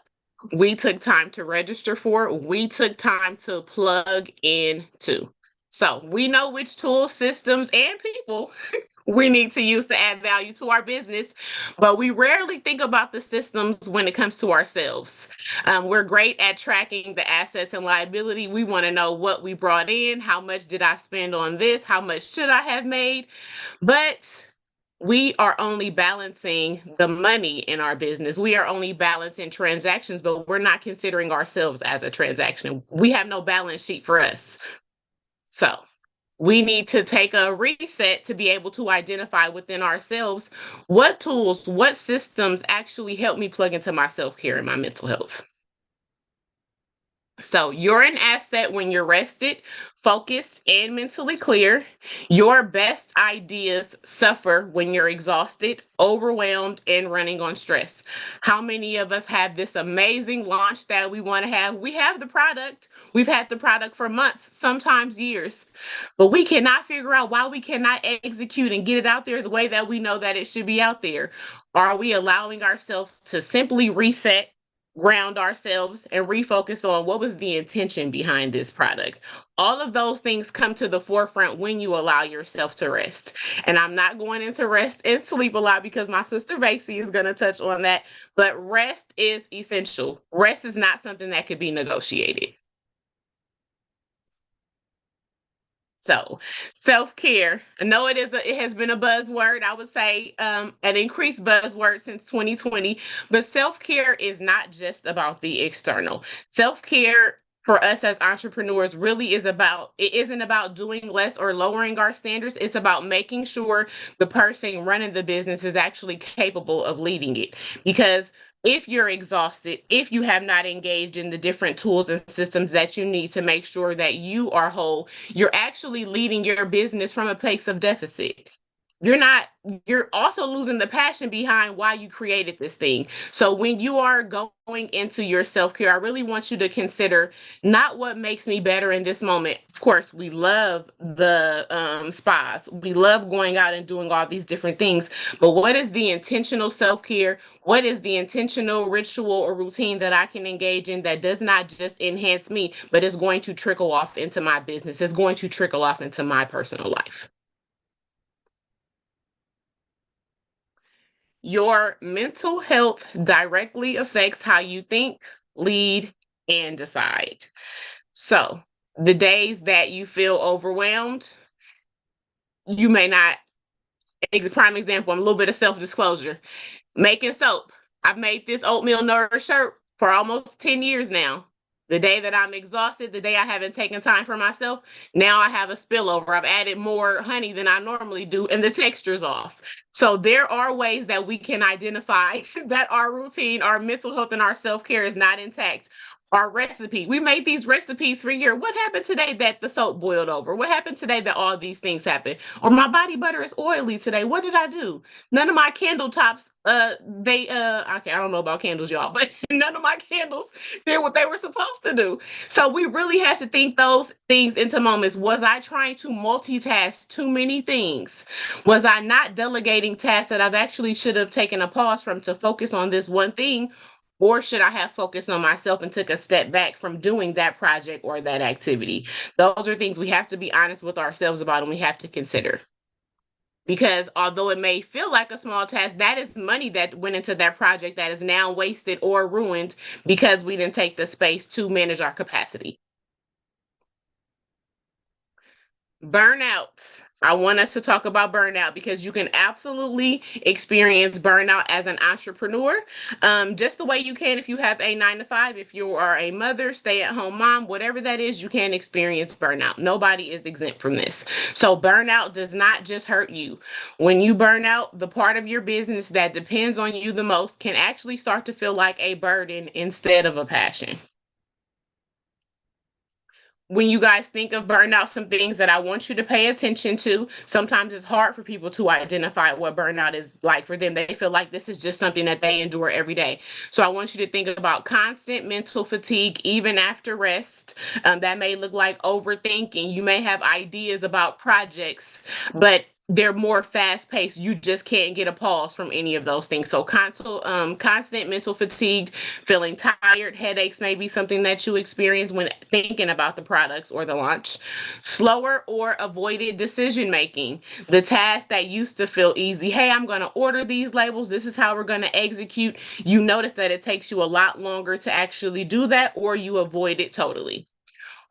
We took time to register for. We took time to plug into. So we know which tools, systems, and people we need to use to add value to our business, but we rarely think about the systems when it comes to ourselves. We're great at tracking the assets and liability. We want to know what we brought in, how much did I spend on this, how much should I have made, but we are only balancing the money in our business. We are only balancing transactions, but we're not considering ourselves as a transaction. We have no balance sheet for us. So we need to take a reset to be able to identify within ourselves what tools, what systems actually help me plug into my self-care and my mental health. So you're an asset when you're rested, focused, and mentally clear. Your best ideas suffer when you're exhausted, overwhelmed, and running on stress. How many of us have this amazing launch that we want to have? We have the product. We've had the product for months, sometimes years, but we cannot figure out why we cannot execute and get it out there the way that we know that it should be out there. Are we allowing ourselves to simply reset, ground ourselves, and refocus on what was the intention behind this product? All of those things come to the forefront when you allow yourself to rest. And I'm not going into rest and sleep a lot because my sister Tracey is going to touch on that, but rest is essential. Rest is not something that could be negotiated. So self-care, I know it has been a buzzword, I would say an increased buzzword since 2020, but self-care is not just about the external. Self-care for us as entrepreneurs really it isn't about doing less or lowering our standards. It's about making sure the person running the business is actually capable of leading it. Because if you're exhausted, if you have not engaged in the different tools and systems that you need to make sure that you are whole, you're actually leading your business from a place of deficit. You're also losing the passion behind why you created this thing. So when you are going into your self-care, I really want you to consider not what makes me better in this moment. Of course, we love the spas. We love going out and doing all these different things. But what is the intentional self-care? What is the intentional ritual or routine that I can engage in that does not just enhance me, but is going to trickle off into my business? It's going to trickle off into my personal life. Your mental health directly affects how you think, lead, and decide. So, the days that you feel overwhelmed, you may not. Prime example, I'm a little bit of self disclosure. Making soap. I've made this oatmeal nourish shirt for almost 10 years now. The day that I'm exhausted, the day I haven't taken time for myself, now I have a spillover. I've added more honey than I normally do, and the texture's off. So there are ways that we can identify that our routine, our mental health, and our self-care is not intact. Our recipe, we made these recipes for a year. What happened today that the soap boiled over? What happened today that all these things happened? Or my body butter is oily today. What did I do? None of my candle tops, okay, I don't know about candles, y'all, but none of my candles did what they were supposed to do. So we really have to think those things into moments. Was I trying to multitask too many things? Was I not delegating tasks that I've actually should have taken a pause from to focus on this one thing? Or should I have focused on myself and took a step back from doing that project or that activity? Those are things we have to be honest with ourselves about and we have to consider. Because although it may feel like a small task, that is money that went into that project that is now wasted or ruined because we didn't take the space to manage our capacity. Burnout. I want us to talk about burnout because you can absolutely experience burnout as an entrepreneur. Just the way you can if you have a 9 to 5, if you are a mother, stay at home mom, whatever that is, you can experience burnout. Nobody is exempt from this. So, burnout does not just hurt you. When you burn out, the part of your business that depends on you the most can actually start to feel like a burden instead of a passion. When you guys think of burnout, some things that I want you to pay attention to. Sometimes it's hard for people to identify what burnout is like for them. They feel like this is just something that they endure every day. So I want you to think about constant mental fatigue, even after rest. That may look like overthinking. You may have ideas about projects, but they're more fast paced. You just can't get a pause from any of those things. So constant mental fatigue, feeling tired, headaches may be something that you experience when thinking about the products or the launch. Slower or avoided decision making. The task that used to feel easy. Hey, I'm going to order these labels. This is how we're going to execute. You notice that it takes you a lot longer to actually do that, or you avoid it totally.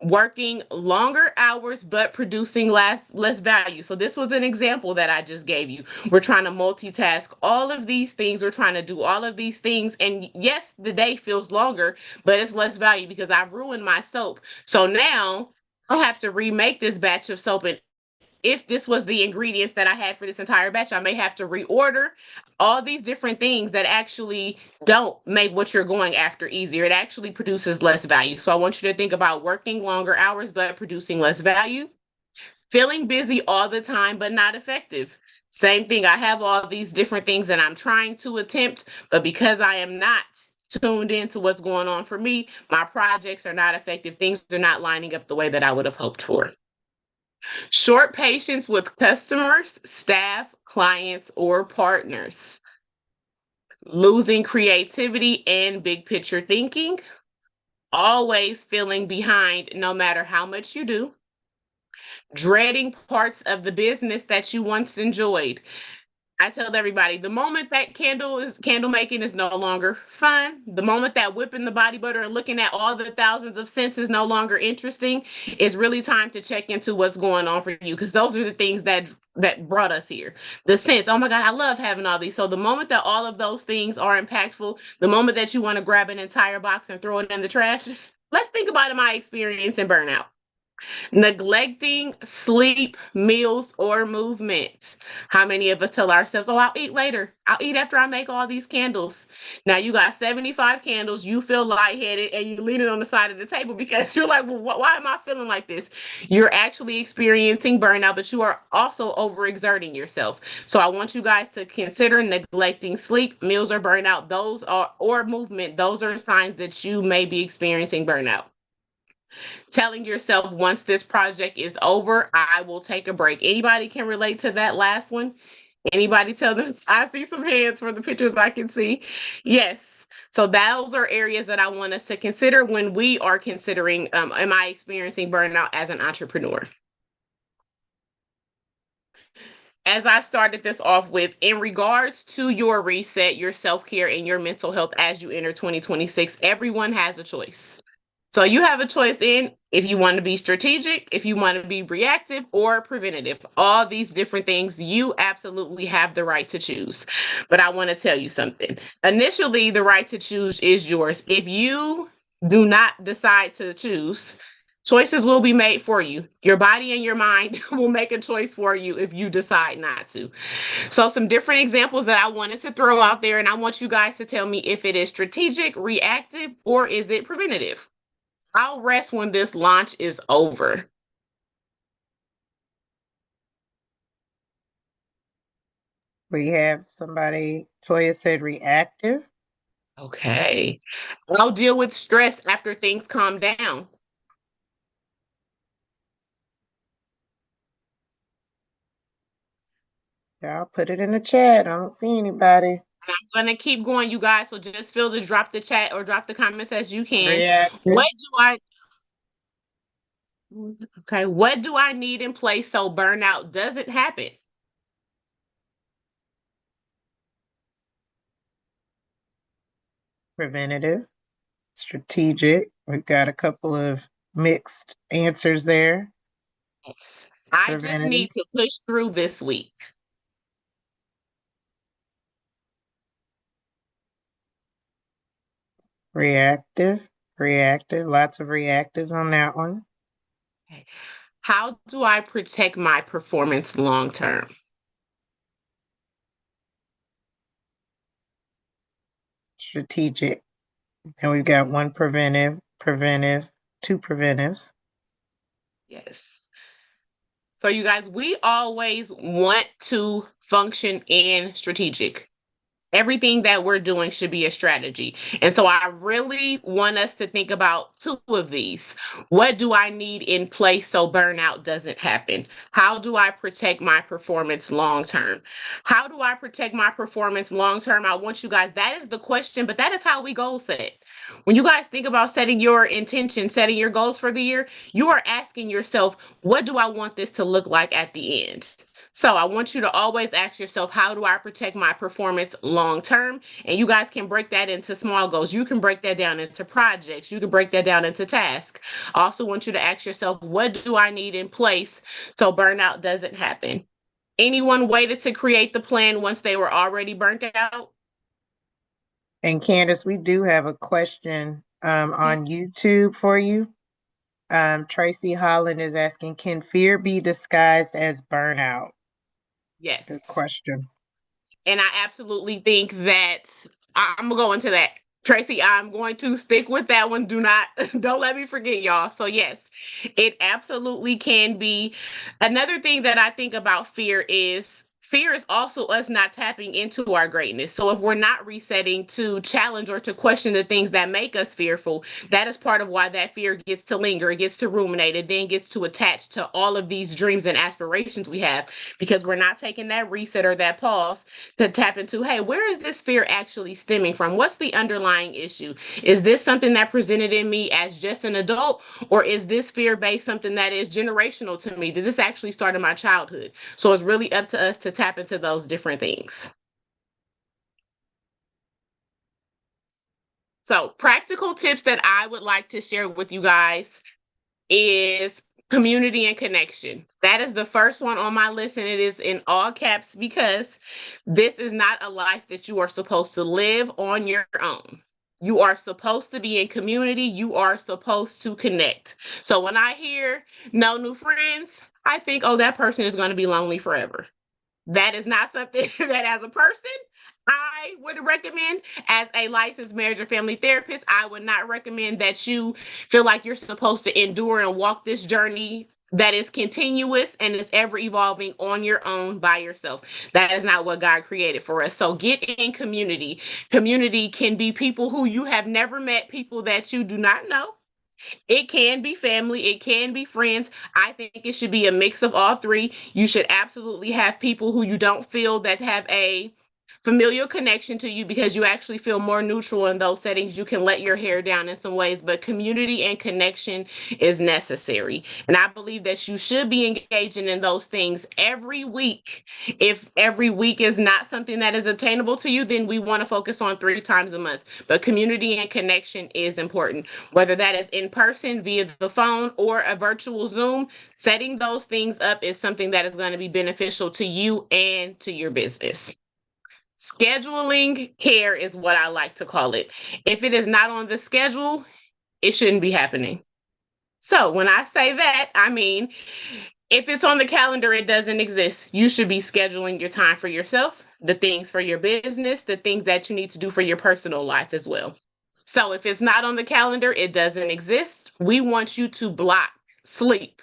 Working longer hours but producing less value. So this was an example that I just gave you. We're trying to multitask all of these things. We're trying to do all of these things. And yes, the day feels longer, but it's less value because I've ruined my soap. So now I have to remake this batch of soap, and if this was the ingredients that I had for this entire batch, I may have to reorder all these different things that actually don't make what you're going after easier. It actually produces less value. So I want you to think about working longer hours, but producing less value. Feeling busy all the time, but not effective. Same thing. I have all these different things that I'm trying to attempt, but because I am not tuned into what's going on for me, my projects are not effective. Things are not lining up the way that I would have hoped for. Short patience with customers, staff, clients, or partners. Losing creativity and big picture thinking. Always feeling behind no matter how much you do. Dreading parts of the business that you once enjoyed. I tell everybody the moment that candle making is no longer fun, the moment that whipping the body butter and looking at all the thousands of scents is no longer interesting, it's really time to check into what's going on for you, because those are the things that brought us here. The scents, oh my God, I love having all these. So the moment that all of those things are impactful, the moment that you want to grab an entire box and throw it in the trash, let's think about my experience in burnout. Neglecting sleep, meals, or movement. How many of us tell ourselves, oh, I'll eat later. I'll eat after I make all these candles. Now you got 75 candles, you feel lightheaded, and you're leaning on the side of the table because you're like, well, why am I feeling like this? You're actually experiencing burnout, but you are also overexerting yourself. So I want you guys to consider neglecting sleep, meals, or burnout. Those are, or movement. Those are signs that you may be experiencing burnout. Telling yourself, once this project is over, I will take a break. Anybody can relate to that last one? Anybody tell them? I see some hands for the pictures I can see. Yes. So those are areas that I want us to consider when we are considering, am I experiencing burnout as an entrepreneur? As I started this off with, in regards to your reset, your self-care, and your mental health as you enter 2026, everyone has a choice. So you have a choice in if you want to be strategic, if you want to be reactive or preventative. All these different things, you absolutely have the right to choose. But I want to tell you something. Initially, the right to choose is yours. If you do not decide to choose, choices will be made for you. Your body and your mind will make a choice for you if you decide not to. So some different examples that I wanted to throw out there, and I want you guys to tell me if it is strategic, reactive, or is it preventative. I'll rest when this launch is over. We have somebody, Toya said reactive. Okay. I'll deal with stress after things calm down. Y'all put it in the chat. I don't see anybody. I'm gonna keep going, you guys. So just feel to drop the chat or drop the comments as you can. Reactive. What do I need in place so burnout doesn't happen? Preventative. Strategic. We've got a couple of mixed answers there. Yes. I just Preventative, need to push through this week. reactive, reactive, lots of reactives on that one. Okay. How do I protect my performance long term? Strategic. And we've got one preventive, two preventives. Yes. So, you guys, we always want to function in strategic. Everything that we're doing should be a strategy. And so I really want us to think about two of these. What do I need in place so burnout doesn't happen? How do I protect my performance long term? How do I protect my performance long term? I want you guys, that is the question, but that is how we goal set. When you guys think about setting your intention, setting your goals for the year, you are asking yourself, what do I want this to look like at the end? So I want you to always ask yourself, how do I protect my performance long term? And you guys can break that into small goals. You can break that down into projects. You can break that down into tasks. I also want you to ask yourself, what do I need in place so burnout doesn't happen? Anyone waited to create the plan once they were already burnt out? And Candace, we do have a question on YouTube for you. Tracy Holland is asking, can fear be disguised as burnout? Good Yes. question. And I absolutely think that I'm gonna go into that. Tracy, I'm going to stick with that one. Don't let me forget, y'all. So, yes, it absolutely can be. Another thing that I think about fear is also us not tapping into our greatness. So, if we're not resetting to challenge or to question the things that make us fearful, that is part of why that fear gets to linger, it gets to ruminate, it then gets to attach to all of these dreams and aspirations we have because we're not taking that reset or that pause to tap into, hey, where is this fear actually stemming from? What's the underlying issue? Is this something that presented in me as just an adult, or is this fear based something that is generational to me? Did this actually start in my childhood? So it's really up to us to tap into those different things. So, practical tips that I would like to share with you guys is community and connection. That is the first one on my list, and it is in all caps because this is not a life that you are supposed to live on your own. You are supposed to be in community. You are supposed to connect. So when I hear no new friends, I think, oh, that person is going to be lonely forever. That is not something that as a person I would recommend. As a licensed marriage or family therapist, I would not recommend that you feel like you're supposed to endure and walk this journey that is continuous and is ever evolving on your own by yourself. That is not what God created for us. So get in community. Community can be people who you have never met, people that you do not know. It can be family, it can be friends. I think it should be a mix of all three. You should absolutely have people who you don't feel that have a familial connection to you because you actually feel more neutral in those settings. You can let your hair down in some ways, but community and connection is necessary. And I believe that you should be engaging in those things every week. If every week is not something that is obtainable to you, then we want to focus on 3 times a month. But community and connection is important, whether that is in person via the phone or a virtual Zoom. Setting those things up is something that is going to be beneficial to you and to your business. Scheduling care is what I like to call it. If it is not on the schedule, it shouldn't be happening. So when I say that, I mean, if it's on the calendar, it doesn't exist. You should be scheduling your time for yourself, the things for your business, the things that you need to do for your personal life as well. So if it's not on the calendar, it doesn't exist. We want you to block sleep.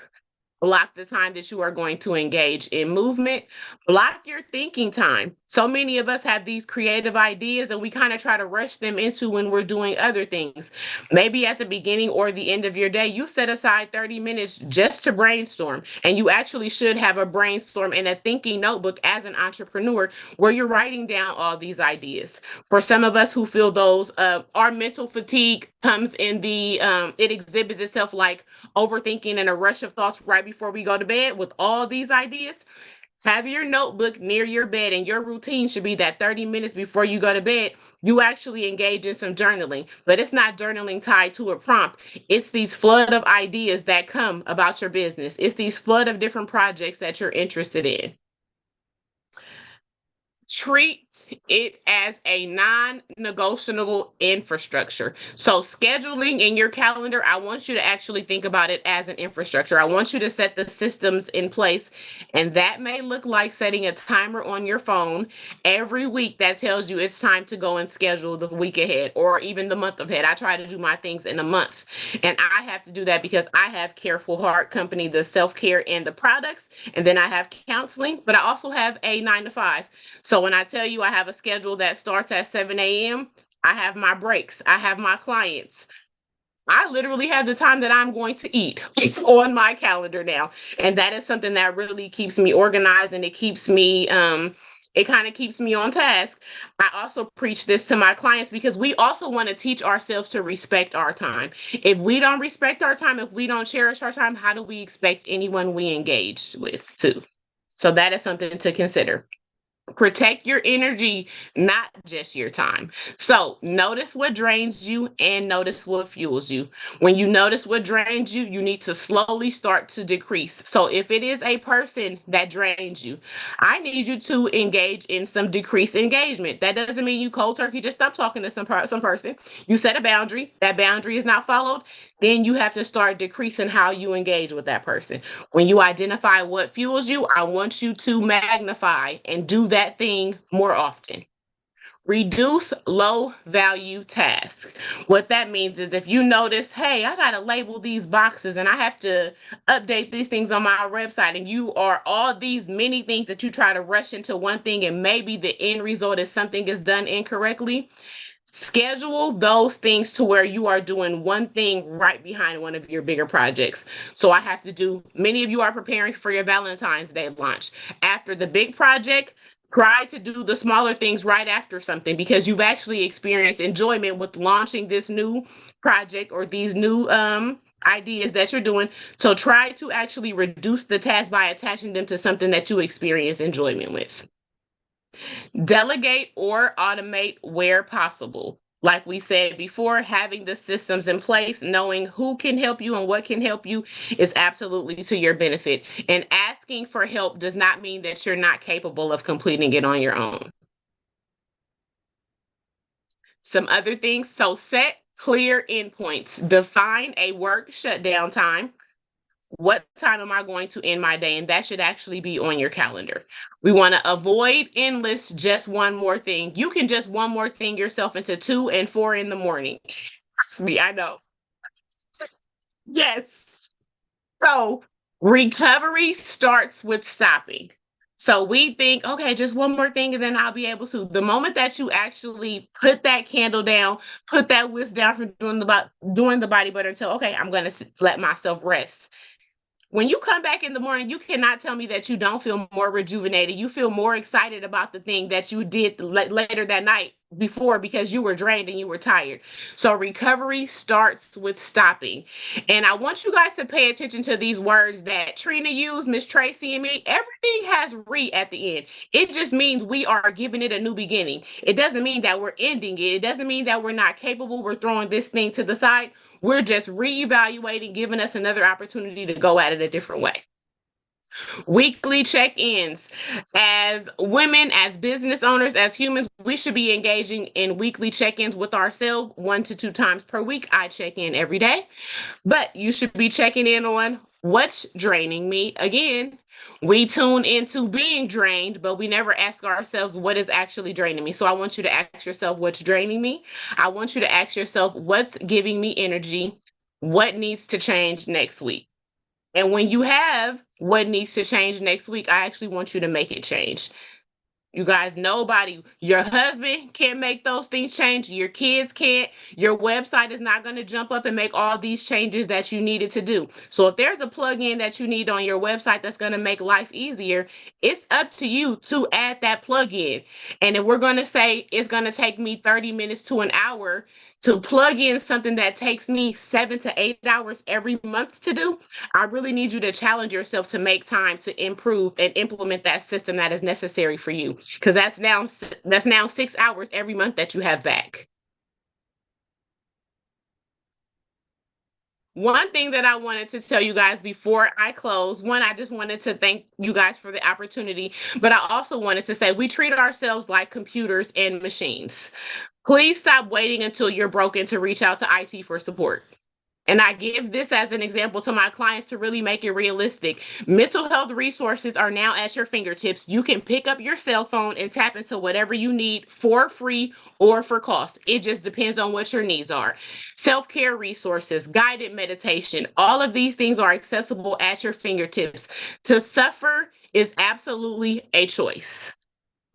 Block the time that you are going to engage in movement. Block your thinking time. So many of us have these creative ideas and we kind of try to rush them into when we're doing other things. Maybe at the beginning or the end of your day, you set aside 30 minutes just to brainstorm. And you actually should have a brainstorm and a thinking notebook as an entrepreneur where you're writing down all these ideas. For some of us who feel those, our mental fatigue comes in it exhibits itself like overthinking and a rush of thoughts right before we go to bed with all these ideas. Have your notebook near your bed, and your routine should be that 30 minutes before you go to bed, you actually engage in some journaling. But it's not journaling tied to a prompt. It's these flood of ideas that come about your business. It's these flood of different projects that you're interested in. Treat it as a non-negotiable infrastructure. So scheduling in your calendar, I want you to actually think about it as an infrastructure. I want you to set the systems in place, and that may look like setting a timer on your phone every week that tells you it's time to go and schedule the week ahead or even the month ahead. I try to do my things in a month, and I have to do that because I have Careful Heart Company, the self-care and the products, and then I have counseling, but I also have a 9 to 5. So when I tell you I have a schedule that starts at 7 a.m., I have my breaks, I have my clients. I literally have the time that I'm going to eat. It's on my calendar now. And that is something that really keeps me organized, and it keeps me it kind of keeps me on task. I also preach this to my clients because we also want to teach ourselves to respect our time. If we don't respect our time, if we don't cherish our time, how do we expect anyone we engage with to? So that is something to consider. Protect your energy, not just your time. So notice what drains you and notice what fuels you. When you notice what drains you, you need to slowly start to decrease. So if it is a person that drains you, I need you to engage in some decreased engagement. That doesn't mean you cold turkey just stop talking to some person. You set a boundary. That boundary is not followed. Then you have to start decreasing how you engage with that person. When you identify what fuels you, I want you to magnify and do that thing more often. Reduce low value tasks. What that means is if you notice, hey, I got to label these boxes and I have to update these things on my website, and you are all these many things that you try to rush into one thing, and maybe the end result is something is done incorrectly. Schedule those things to where you are doing one thing right behind one of your bigger projects. So I have to do, many of you are preparing for your Valentine's Day launch. After the big project, try to do the smaller things right after something, because you've actually experienced enjoyment with launching this new project or these new ideas that you're doing. So try to actually reduce the task by attaching them to something that you experience enjoyment with. Delegate or automate where possible. Like we said before, having the systems in place, knowing who can help you and what can help you is absolutely to your benefit. And asking for help does not mean that you're not capable of completing it on your own. Some other things. So set clear endpoints. Define a work shutdown time. What time am I going to end my day? And that should actually be on your calendar. We want to avoid endless just one more thing. You can just one more thing yourself into 2 and 4 in the morning. Trust me, I know. Yes. So recovery starts with stopping. So we think, okay, just one more thing and then I'll be able to. The moment that you actually put that candle down, put that whisk down from doing the body butter until, okay, I'm going to let myself rest. When you come back in the morning, you cannot tell me that you don't feel more rejuvenated. You feel more excited about the thing that you did later that night before, because you were drained and you were tired. So recovery starts with stopping. And I want you guys to pay attention to these words that Trina used, Miss Tracey, and me. Everything has re at the end. It just means we are giving it a new beginning. It doesn't mean that we're ending it. It doesn't mean that we're not capable. We're throwing this thing to the side. We're just reevaluating, giving us another opportunity to go at it a different way. Weekly check-ins. As women, as business owners, as humans, we should be engaging in weekly check-ins with ourselves 1 to 2 times per week. I check in every day, but you should be checking in on what's draining me. Again, we tune into being drained, but we never ask ourselves what is actually draining me. So I want you to ask yourself what's draining me. I want you to ask yourself what's giving me energy, what needs to change next week. And when you have what needs to change next week, I actually want you to make it change. You guys, nobody, your husband can't make those things change. Your kids can't. Your website is not going to jump up and make all these changes that you needed to do. So if there's a plugin that you need on your website that's going to make life easier, it's up to you to add that plugin. And if we're going to say it's going to take me 30 minutes to an hour to plug in something that takes me 7 to 8 hours every month to do, I really need you to challenge yourself to make time to improve and implement that system that is necessary for you. Because that's now 6 hours every month that you have back. One thing that I wanted to tell you guys before I close, one, I just wanted to thank you guys for the opportunity, but I also wanted to say we treat ourselves like computers and machines. Please stop waiting until you're broken to reach out to IT for support. And I give this as an example to my clients to really make it realistic. Mental health resources are now at your fingertips. You can pick up your cell phone and tap into whatever you need for free or for cost. It just depends on what your needs are. Self-care resources, guided meditation, all of these things are accessible at your fingertips. To suffer is absolutely a choice.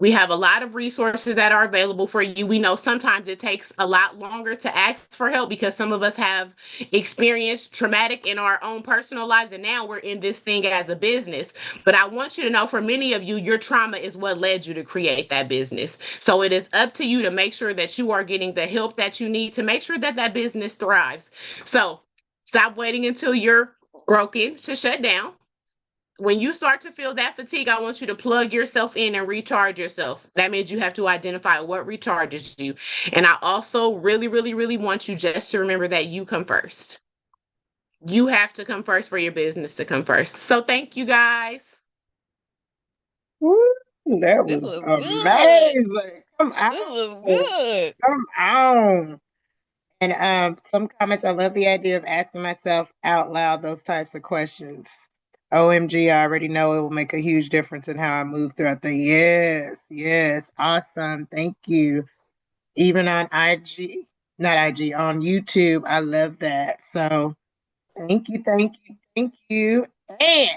We have a lot of resources that are available for you. We know sometimes it takes a lot longer to ask for help because some of us have experienced traumatic in our own personal lives, and now we're in this thing as a business. But I want you to know, for many of you, your trauma is what led you to create that business. So it is up to you to make sure that you are getting the help that you need to make sure that that business thrives. So stop waiting until you're broken to shut down. When you start to feel that fatigue, I want you to plug yourself in and recharge yourself. That means you have to identify what recharges you. And I also really, really, really want you just to remember that you come first. You have to come first for your business to come first. So thank you guys. Woo, that This was was good. amazing. Come This was on. good. Come on. And some comments, I love the idea of asking myself out loud those types of questions. OMG, I already know it will make a huge difference in how I move throughout the yes, awesome. Thank you. Even on IG, not IG, on YouTube, I love that. So thank you, thank you, thank you. And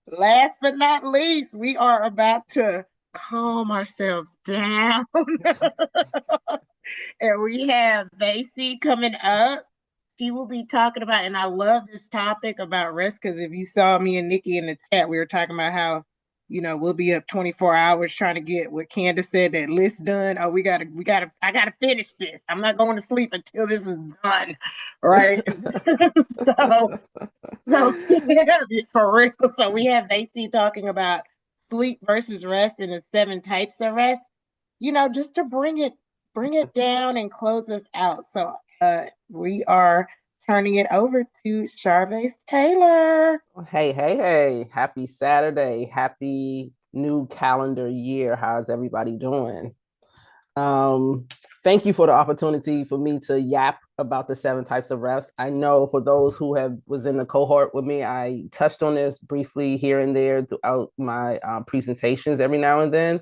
last but not least, we are about to calm ourselves down. And we have Vacy coming up. She will be talking about, and I love this topic about rest because if you saw me and Nikki in the chat, we were talking about how, we'll be up 24 hours trying to get what Candace said, that list done. Oh, I gotta finish this. I'm not going to sleep until this is done. Right. so for real. So we have Vacy talking about sleep versus rest and the 7 types of rest, just to bring it down and close us out. So we are turning it over to Charvez Taylor. Hey. Happy Saturday. Happy new calendar year. How's everybody doing? Thank you for the opportunity for me to yap about the 7 types of rest. I know for those who was in the cohort with me, I touched on this briefly here and there throughout my presentations every now and then.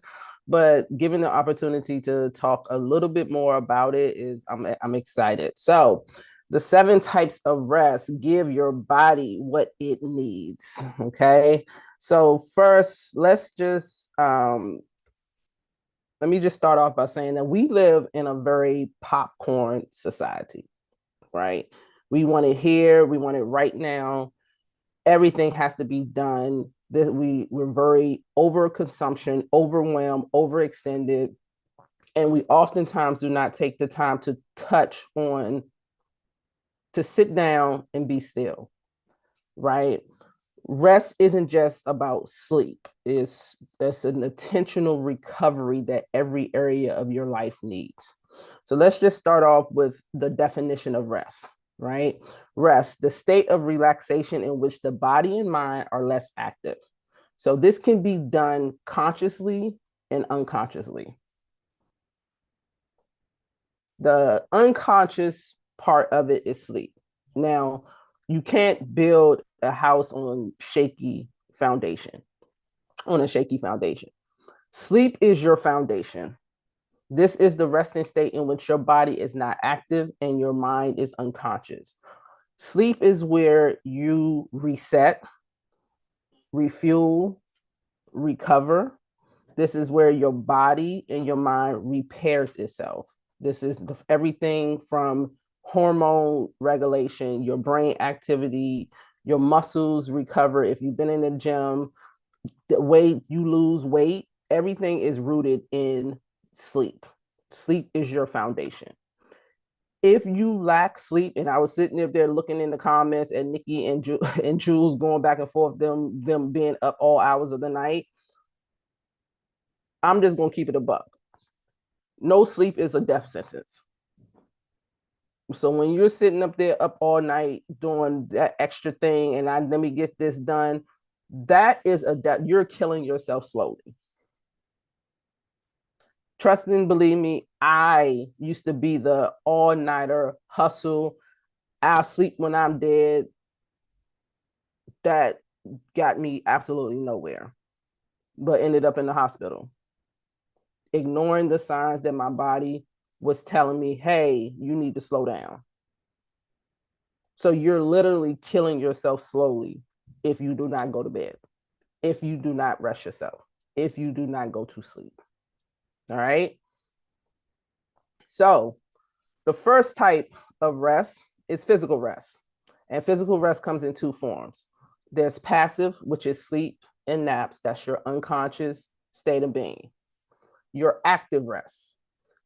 But given the opportunity to talk a little bit more about it, I'm excited. So the 7 types of rest give your body what it needs. Okay. So first, let me just start off by saying that we live in a very popcorn society, right? We want it here. We want it right now. Everything has to be done. We're very overconsumption, overwhelmed, overextended, and we oftentimes do not take the time to sit down and be still, right? Rest isn't just about sleep. It's an intentional recovery that every area of your life needs. So let's just start off with the definition of rest, right? Rest, the state of relaxation in which the body and mind are less active. So this can be done consciously and unconsciously. The unconscious part of it is sleep. Now, you can't build a house on a shaky foundation. Sleep is your foundation. This is the resting state in which your body is not active and your mind is unconscious. Sleep is where you reset, refuel, recover. This is where your body and your mind repairs itself. This is everything from hormone regulation, your brain activity, your muscles recover. If you've been in the gym, the way you lose weight, everything is rooted in sleep. Sleep is your foundation. If you lack sleep, and I was sitting up there looking in the comments at Nikki and Jules going back and forth, them being up all hours of the night, I'm just gonna keep it a buck. No sleep is a death sentence. So when you're sitting up there up all night doing that extra thing, and let me get this done, that is you're killing yourself slowly. Trust and believe me, I used to be the all-nighter hustle. I'll sleep when I'm dead. That got me absolutely nowhere, but ended up in the hospital, ignoring the signs that my body was telling me, hey, you need to slow down. So you're literally killing yourself slowly if you do not go to bed, if you do not rest yourself, if you do not go to sleep. All right. So the first type of rest is physical rest. And physical rest comes in two forms. There's passive, which is sleep and naps. That's your unconscious state of being. Your active rest,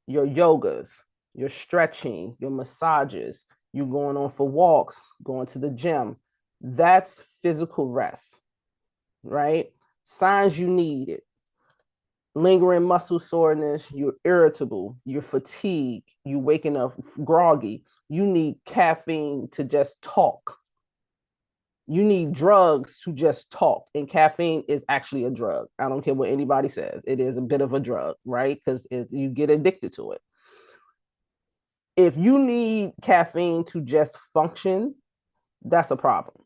your yogas, your stretching, your massages, you going on for walks, going to the gym. That's physical rest, right? Signs you need it. Lingering muscle soreness, you're irritable, you're fatigued, you're waking up groggy. You need caffeine to just talk. You need drugs to just talk. And caffeine is actually a drug. I don't care what anybody says. It is a bit of a drug, right? Because you get addicted to it. If you need caffeine to just function, that's a problem.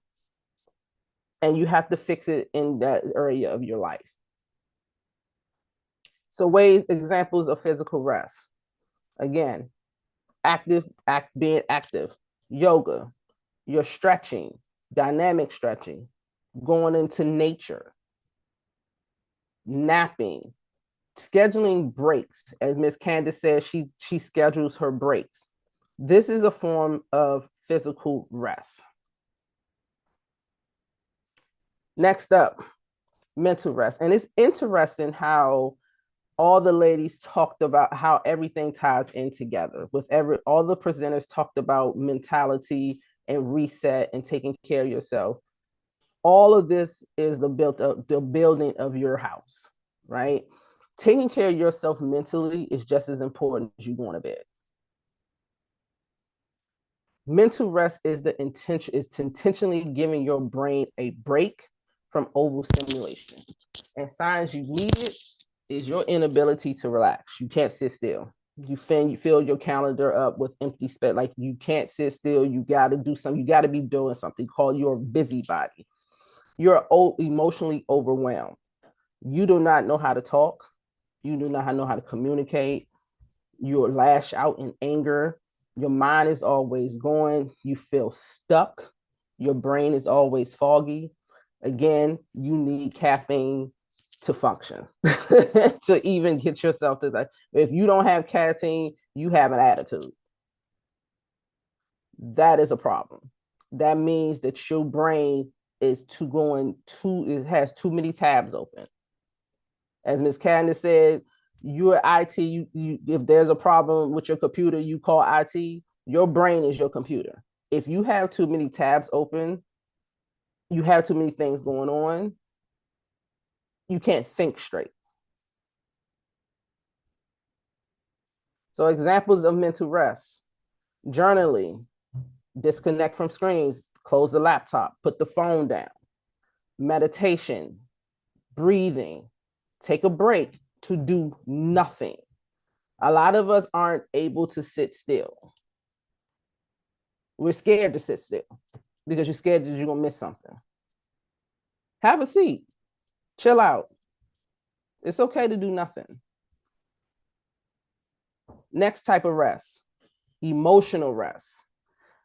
And you have to fix it in that area of your life. So examples of physical rest. Again, being active, yoga, your stretching, dynamic stretching, going into nature, napping, scheduling breaks. As Miss Candace says, she schedules her breaks. This is a form of physical rest. Next up, mental rest. And it's interesting how all the ladies talked about how everything ties in together. All the presenters talked about mentality and reset and taking care of yourself. All of this is the building of your house, right? Taking care of yourself mentally is just as important as you going to bed. Mental rest is intentionally giving your brain a break from overstimulation. And signs you need it is your inability to relax. You can't sit still. You fill your calendar up with empty space. Like you can't sit still. You got to do something. You got to be doing something called your busybody. You're emotionally overwhelmed. You do not know how to talk. You do not know how to communicate. You lash out in anger. Your mind is always going. You feel stuck. Your brain is always foggy. Again, you need caffeine to function, to even get yourself to that. If you don't have caffeine, you have an attitude. That is a problem. That means that your brain is it has too many tabs open. As Ms. Candace said, you're IT, if there's a problem with your computer, you call IT, your brain is your computer. If you have too many tabs open, you have too many things going on, you can't think straight. So examples of mental rest: journaling, disconnect from screens, close the laptop, put the phone down, meditation, breathing, take a break to do nothing. A lot of us aren't able to sit still. We're scared to sit still because you're scared that you're gonna miss something. Have a seat, chill out. It's okay to do nothing. Next type of rest, emotional rest.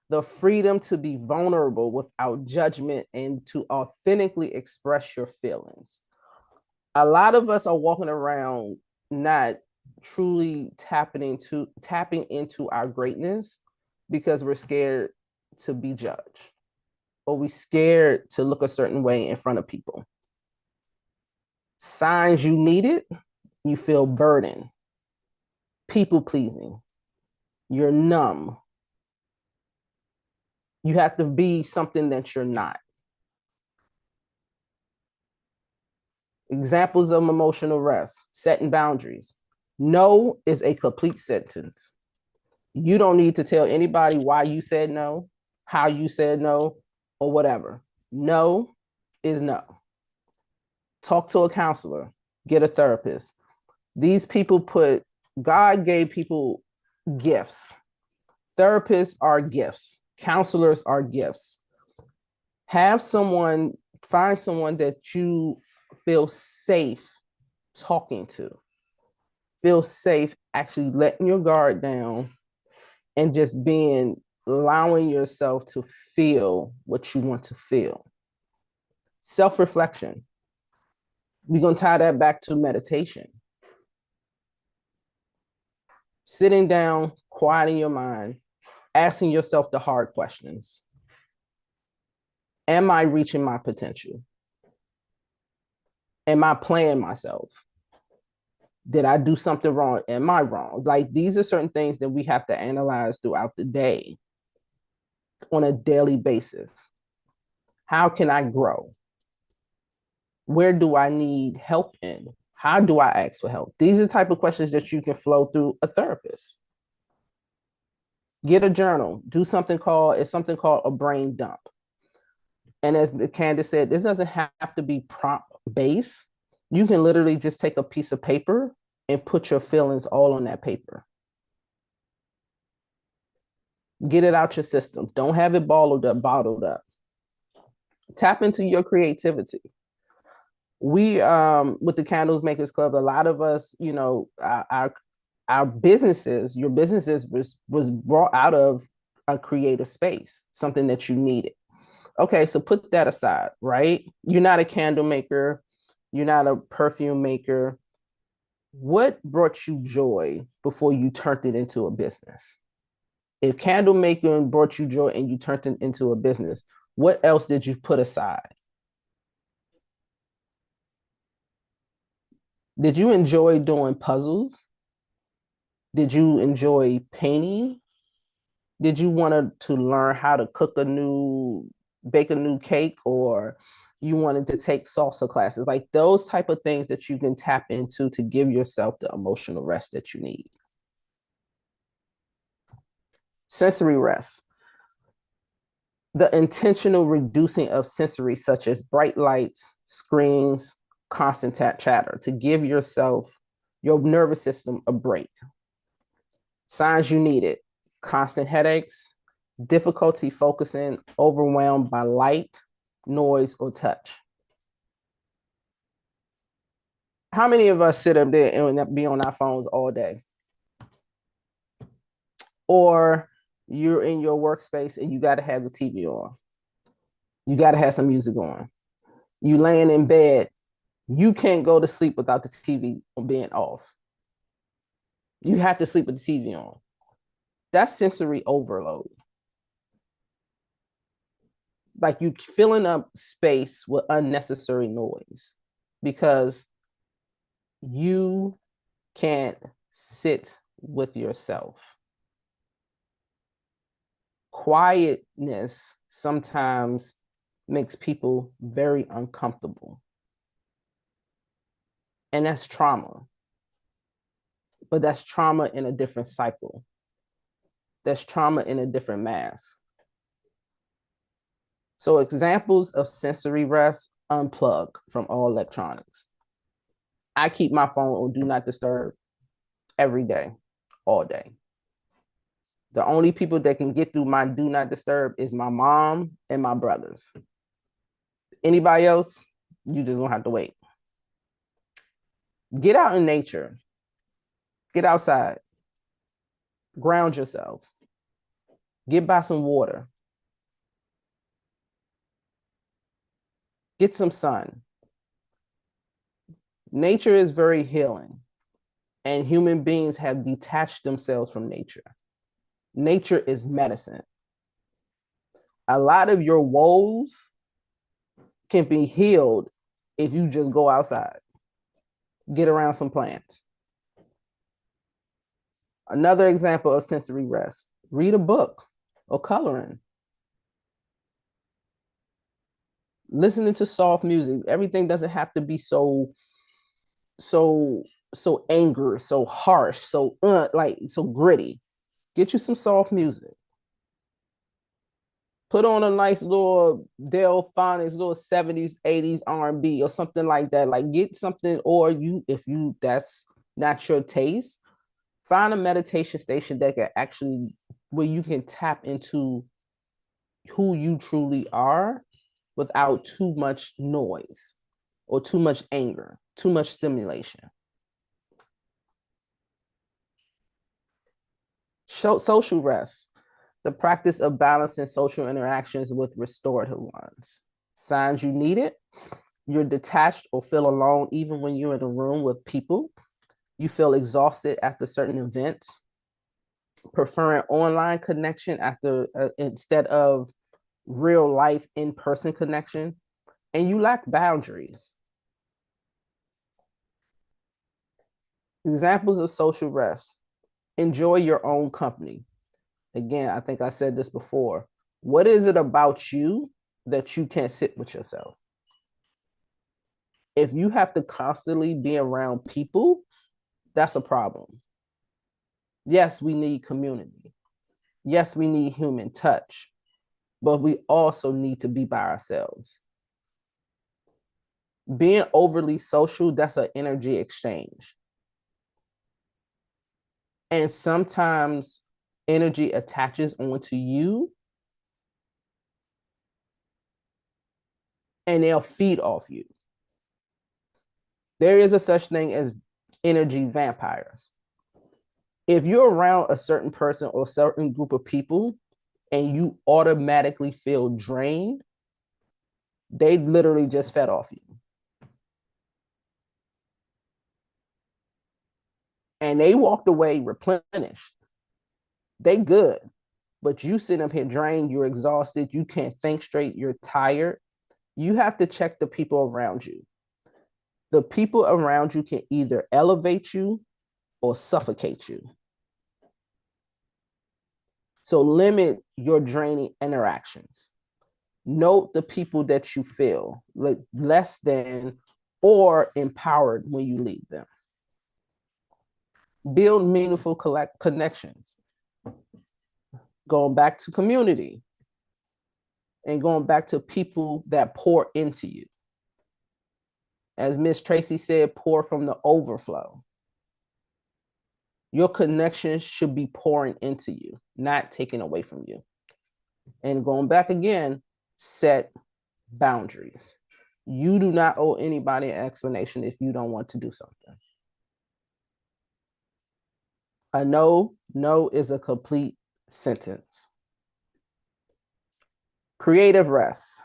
The freedom to be vulnerable without judgment and to authentically express your feelings. A lot of us are walking around not truly tapping into our greatness because we're scared to be judged, or we scared to look a certain way in front of people. Signs you need it, you feel burdened, people pleasing, you're numb. You have to be something that you're not. Examples of emotional rest, setting boundaries. No is a complete sentence. You don't need to tell anybody why you said no, how you said no, or whatever. No is no. Talk to a counselor, get a therapist. These people God gave people gifts. Therapists are gifts. Counselors are gifts. Find someone that you feel safe talking to. Feel safe actually letting your guard down and just allowing yourself to feel what you want to feel. Self-reflection. We're going to tie that back to meditation. Sitting down, quieting your mind, asking yourself the hard questions. Am I reaching my potential? Am I playing myself? Did I do something wrong? Am I wrong? Like, these are certain things that we have to analyze throughout the day on a daily basis. How can I grow? Where do I need help in? How do I ask for help? These are the type of questions that you can flow through a therapist. Get a journal. Do something called a brain dump. And as Candace said, this doesn't have to be prompt based. You can literally just take a piece of paper and put your feelings all on that paper. Get it out your system. Don't have it bottled up. Tap into your creativity. We, with the Candles Makers Club, a lot of us, our businesses, your businesses was brought out of a creative space, something that you needed. Okay, so put that aside, right? You're not a candle maker. You're not a perfume maker. What brought you joy before you turned it into a business? If candle making brought you joy and you turned it into a business, what else did you put aside? Did you enjoy doing puzzles? Did you enjoy painting? Did you want to learn how to bake a new cake, or you wanted to take salsa classes? Like, those type of things that you can tap into to give yourself the emotional rest that you need. Sensory rest. The intentional reducing of sensory, such as bright lights, screens, constant chatter, to give yourself, your nervous system, a break. Signs you need it: constant headaches, difficulty focusing, overwhelmed by light, noise, or touch. How many of us sit up there and be on our phones all day? Or you're in your workspace and you got to have the TV on. You got to have some music on. You laying in bed, you can't go to sleep without the TV being off. You have to sleep with the TV on. That's sensory overload. Like, you filling up space with unnecessary noise because you can't sit with yourself. Quietness sometimes makes people very uncomfortable. And that's trauma. But that's trauma in a different cycle. That's trauma in a different mask. So examples of sensory rest: unplug from all electronics. I keep my phone on do not disturb every day, all day. The only people that can get through my do not disturb is my mom and my brothers. Anybody else, you just gonna have to wait. Get out in nature. Get outside. Ground yourself. Get by some water. Get some sun. Nature is very healing, and human beings have detached themselves from nature. Nature is medicine. A lot of your woes can be healed if you just go outside, get around some plants. Another example of sensory rest, read a book or coloring. Listening to soft music. Everything doesn't have to be so angry, so harsh, so gritty. Get you some soft music. Put on a nice little Delphonics, little 70s, 80s R&B or something like that. Like get something, or if that's not your taste, find a meditation station that can actually, where you can tap into who you truly are without too much noise or too much anger, too much stimulation. Social rest, the practice of balancing social interactions with restorative ones. Signs you need it. You're detached or feel alone even when you're in a room with people. You feel exhausted after certain events. Preferring online connection instead of real life in-person connection. And you lack boundaries. Examples of social rest. Enjoy your own company. Again, I think I said this before. What is it about you that you can't sit with yourself? If you have to constantly be around people, that's a problem. Yes, we need community. Yes, we need human touch, but we also need to be by ourselves. Being overly social, that's an energy exchange. And sometimes energy attaches onto you and they'll feed off you. There is a such thing as energy vampires. If you're around a certain person or certain group of people and you automatically feel drained, they literally just fed off you. And they walked away replenished. They good, but you sitting up here drained, you're exhausted, you can't think straight, you're tired. You have to check the people around you. The people around you can either elevate you or suffocate you. So limit your draining interactions. Note the people that you feel like less than or empowered when you leave them. Build meaningful connections. Going back to community and going back to people that pour into you. As Miss Tracey said, pour from the overflow. Your connections should be pouring into you, not taking away from you. And going back again, set boundaries. You do not owe anybody an explanation if you don't want to do something. A no is a complete sentence. Creative rest.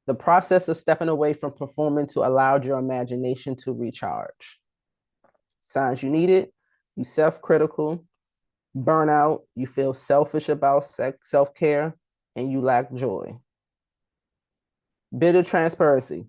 The process of stepping away from performing to allow your imagination to recharge. Signs you need it. You self-critical, burnout, you feel selfish about self-care, and you lack joy. Bit of transparency.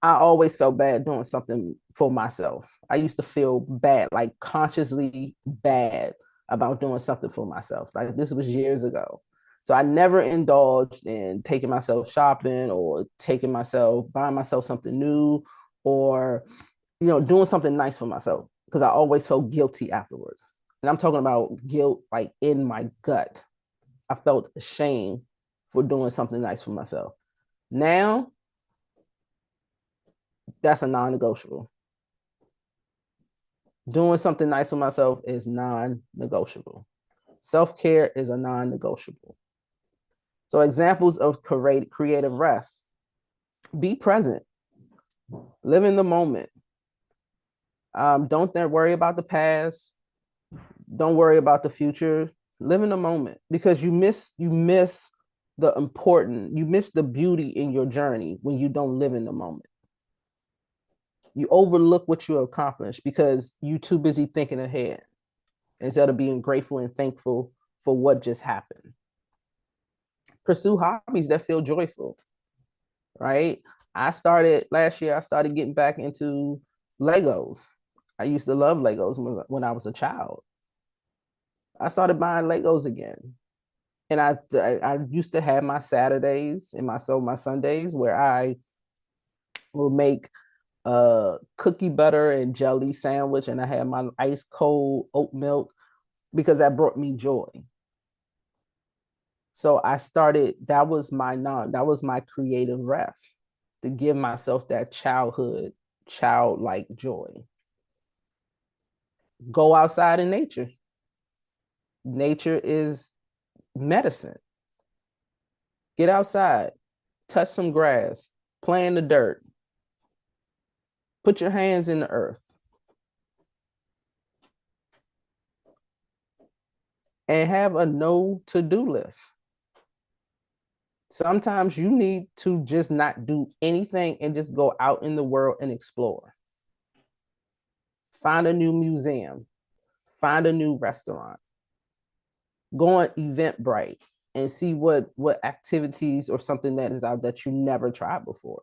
I always felt bad doing something for myself. I used to feel bad, like consciously bad about doing something for myself. Like this was years ago. So I never indulged in taking myself shopping or buying myself something new or, doing something nice for myself because I always felt guilty afterwards. And I'm talking about guilt like in my gut. I felt ashamed for doing something nice for myself. Now, that's a non-negotiable. Doing something nice for myself is non-negotiable. Self-care is a non-negotiable. So examples of creative rest. Be present. Live in the moment. Don't worry about the past. Don't worry about the future. Live in the moment because you miss the beauty in your journey when you don't live in the moment. You overlook what you accomplished because you're too busy thinking ahead instead of being grateful and thankful for what just happened. Pursue hobbies that feel joyful, right? Last year, I started getting back into Legos. I used to love Legos when I was a child. I started buying Legos again. And I used to have my Saturdays and my Sundays where I will make a cookie butter and jelly sandwich, and I had my ice cold oat milk because that brought me joy. So that was my creative rest, to give myself that childlike joy. Go outside in nature. Nature is medicine. Get outside, touch some grass, play in the dirt, put your hands in the earth. And have a no to-do list. Sometimes you need to just not do anything and just go out in the world and explore. Find a new museum, find a new restaurant, go on Eventbrite and see what activities or something that is out that you never tried before.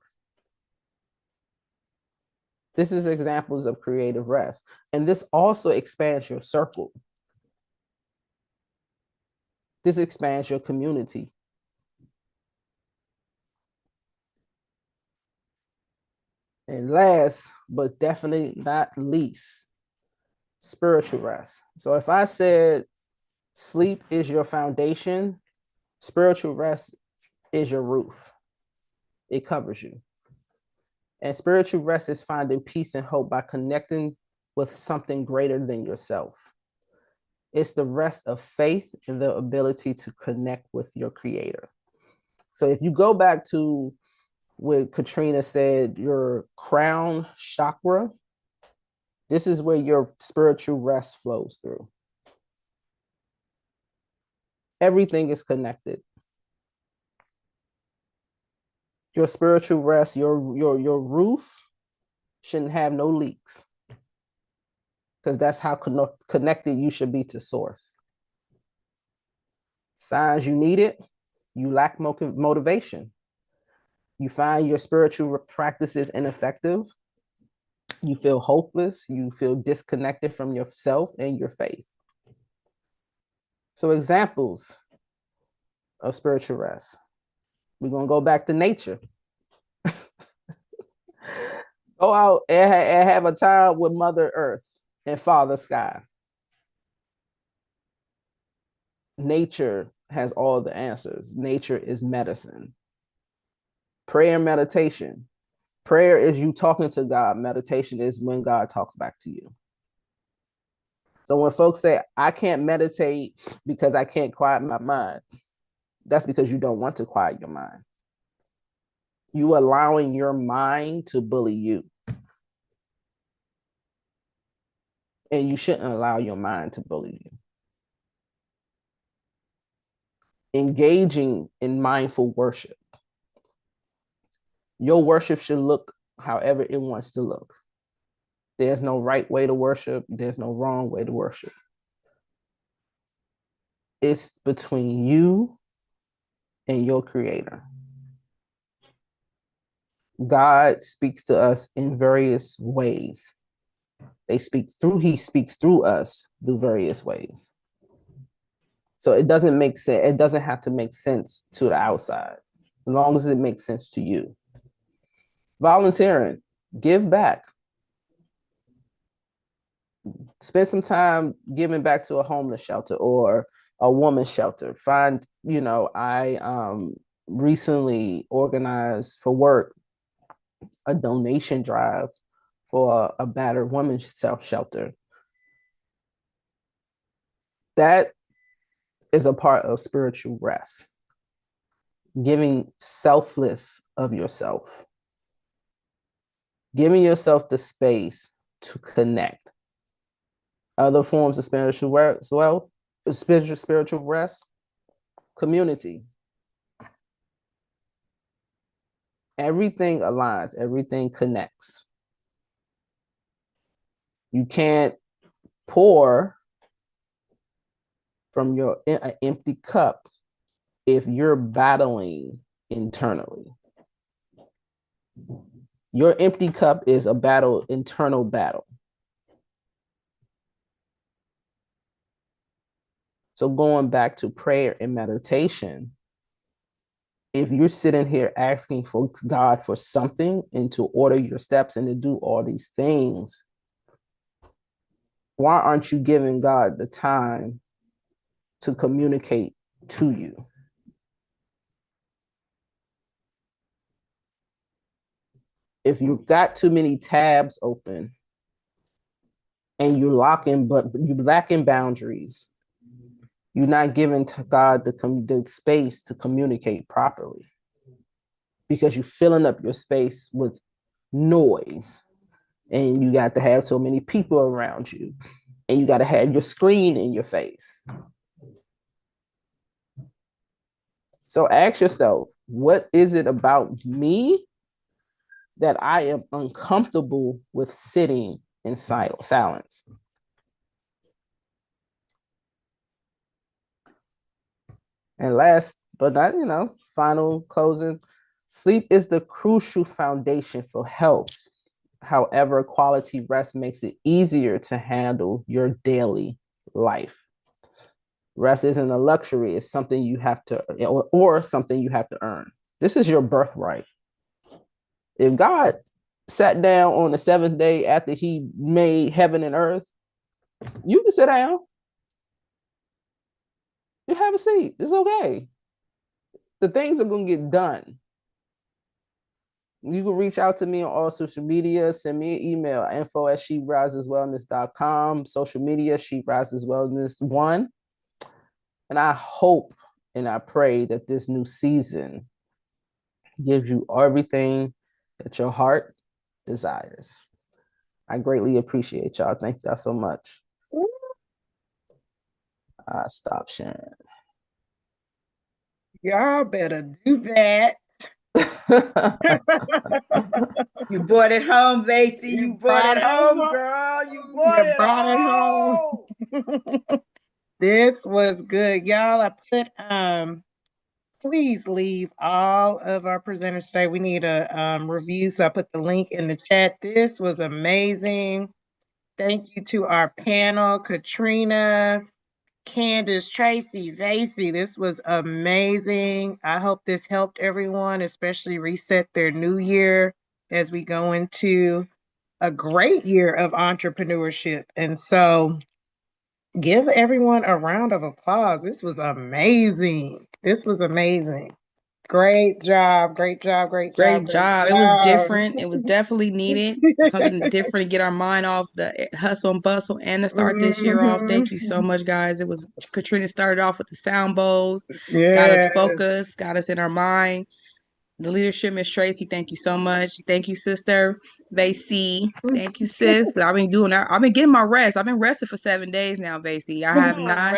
This is examples of creative rest. And this also expands your circle. This expands your community. And last, but definitely not least, spiritual rest. So if I said sleep is your foundation, spiritual rest is your roof. It covers you. And spiritual rest is finding peace and hope by connecting with something greater than yourself. It's the rest of faith and the ability to connect with your creator. So if you go back to what Katrina said, your crown chakra, this is where your spiritual rest flows through. Everything is connected. Your spiritual rest, your roof shouldn't have no leaks, because that's how connected you should be to source. Signs you need it, you lack motivation. You find your spiritual practices ineffective. You feel hopeless. You feel disconnected from yourself and your faith. So examples of spiritual rest. We're going to go back to nature. Go out and have a time with Mother Earth and Father Sky. Nature has all the answers. Nature is medicine. Prayer and meditation. Prayer is you talking to God. Meditation is when God talks back to you. So when folks say, I can't meditate because I can't quiet my mind, that's because you don't want to quiet your mind. You allowing your mind to bully you. And you shouldn't allow your mind to bully you. Engaging in mindful worship. Your worship should look however it wants to look. There's no right way to worship. There's no wrong way to worship. It's between you and your creator. God speaks to us in various ways. He speaks through us through various ways. So it doesn't make sense. It doesn't have to make sense to the outside, as long as it makes sense to you. Volunteering, give back. Spend some time giving back to a homeless shelter or a woman's shelter. I recently organized for work a donation drive for a battered women's shelter. That is a part of spiritual rest. Giving selfless of yourself. Giving yourself the space to connect. Other forms of spiritual rest, community. Everything aligns, everything connects. You can't pour from your empty cup if you're battling internally. Your empty cup is a battle, internal battle. So going back to prayer and meditation, if you're sitting here asking for God for something and to order your steps and to do all these things, why aren't you giving God the time to communicate to you? If you've got too many tabs open and you're lacking boundaries, you're not giving to God the space to communicate properly, because you're filling up your space with noise, and you got to have so many people around you, and you got to have your screen in your face. So ask yourself, what is it about me that I am uncomfortable with sitting in silence? And last but not, final closing, sleep is the crucial foundation for health. However, quality rest makes it easier to handle your daily life. Rest isn't a luxury, it's something you have to, or something you have to earn. This is your birthright. If God sat down on the seventh day after he made heaven and earth, you can sit down. You have a seat. It's okay. The things are going to get done. You can reach out to me on all social media. Send me an email, info@sheriseswellness.com. Social media, She Rises Wellness 1. And I hope and I pray that this new season gives you everything that your heart desires. I greatly appreciate y'all. Thank y'all so much. Stop sharing. Y'all better do that. You brought it home, Basie. You brought it home, girl. You brought it home. This was good, y'all. I put please leave all of our presenters today. We need a review, so I put the link in the chat. This was amazing. Thank you to our panel, Katrina, Candace, Tracey, Vacy. This was amazing. I hope this helped everyone, especially reset their new year as we go into a great year of entrepreneurship. And so give everyone a round of applause. This was amazing. This was amazing. Great job. Great job. Great job. Great job. It was different. It was definitely needed. Something different to get our mind off the hustle and bustle and to start this year off. Thank you so much, guys. It was Katrina started off with the sound bowls, got us focused, got us in our mind. The leadership, Miss Tracey, thank you so much. Thank you, sister. Vacy, thank you, sis. I've been doing that. I've been getting my rest. I've been rested for 7 days now, Vacy. I have not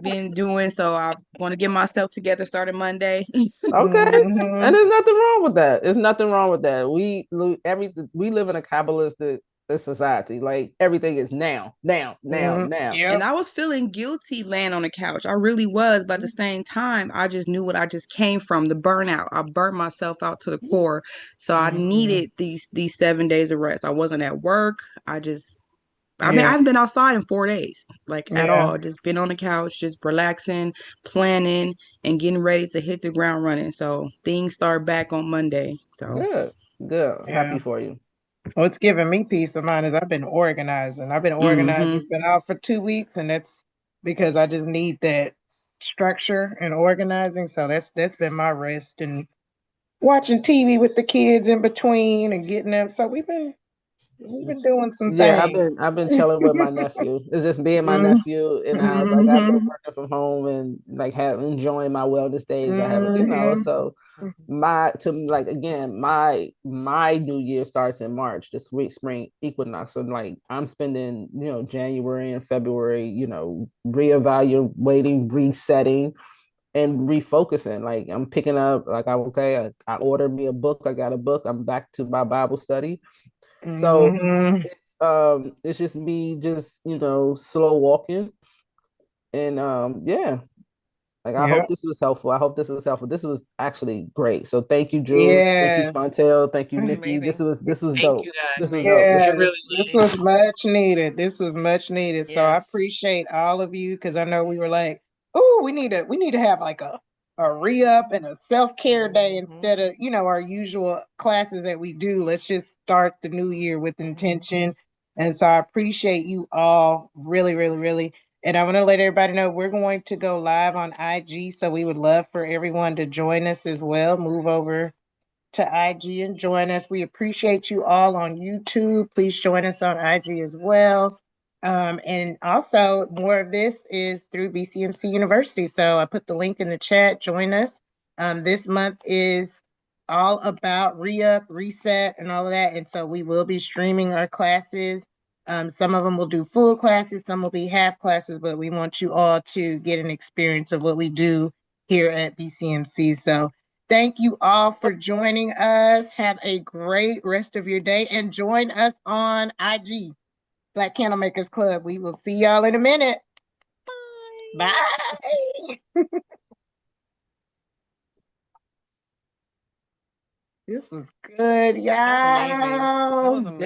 been doing so. I want to get myself together starting Monday. Okay, and there's nothing wrong with that. There's nothing wrong with that. We live in a capitalistic society. Like everything is now. Yep. And I was feeling guilty laying on the couch. I really was, but at the same time, I just knew what I just came from, the burnout. I burnt myself out to the core. So I needed these 7 days of rest. I wasn't at work. I haven't been outside in 4 days, at all. Just been on the couch, just relaxing, planning, and getting ready to hit the ground running. So things start back on Monday. So good. Happy for you. What's giving me peace of mind is I've been organizing. Been out for 2 weeks, and that's because I just need that structure and organizing. So that's been my rest, and watching TV with the kids in between and getting them. So we've been doing some things. I've been chilling with my nephew. It's just me and my nephew in the house. Like I've been working from home and enjoying my wellness days. I haven't, so my new year starts in March, this week, spring equinox. So I'm spending, January and February, reevaluating, resetting, and refocusing. I'm picking up, I ordered me a book. I got a book. I'm back to my Bible study. So It's just me just, slow walking. And yeah. Like I hope this was helpful. I hope this was helpful. This was actually great. So thank you, Jules. Thank you, Yes. Chantel. Thank you, Nikki. Amazing. This was Thank dope. you, guys. This was Amazing. dope. Yes, really this was. was much needed. This was much needed. So I Yes. appreciate all of you because I know we were like, oh, we need to have like a re-up and a self-care day instead of, our usual classes that we do. Let's just start the new year with intention. And so I appreciate you all really, really, really. And I want to let everybody know we're going to go live on IG. So we would love for everyone to join us as well. Move over to IG and join us. We appreciate you all on YouTube. Please join us on IG as well. And also, more of this is through BCMC University. So I put the link in the chat. Join us. This month is all about re-up, reset, and all of that. And so we will be streaming our classes. Some of them will do full classes, some will be half classes, but we want you all to get an experience of what we do here at BCMC. So thank you all for joining us. Have a great rest of your day and join us on IG, Black Candlemakers Club. We will see y'all in a minute. Bye. Bye. This was good, y'all. That was amazing. That was amazing.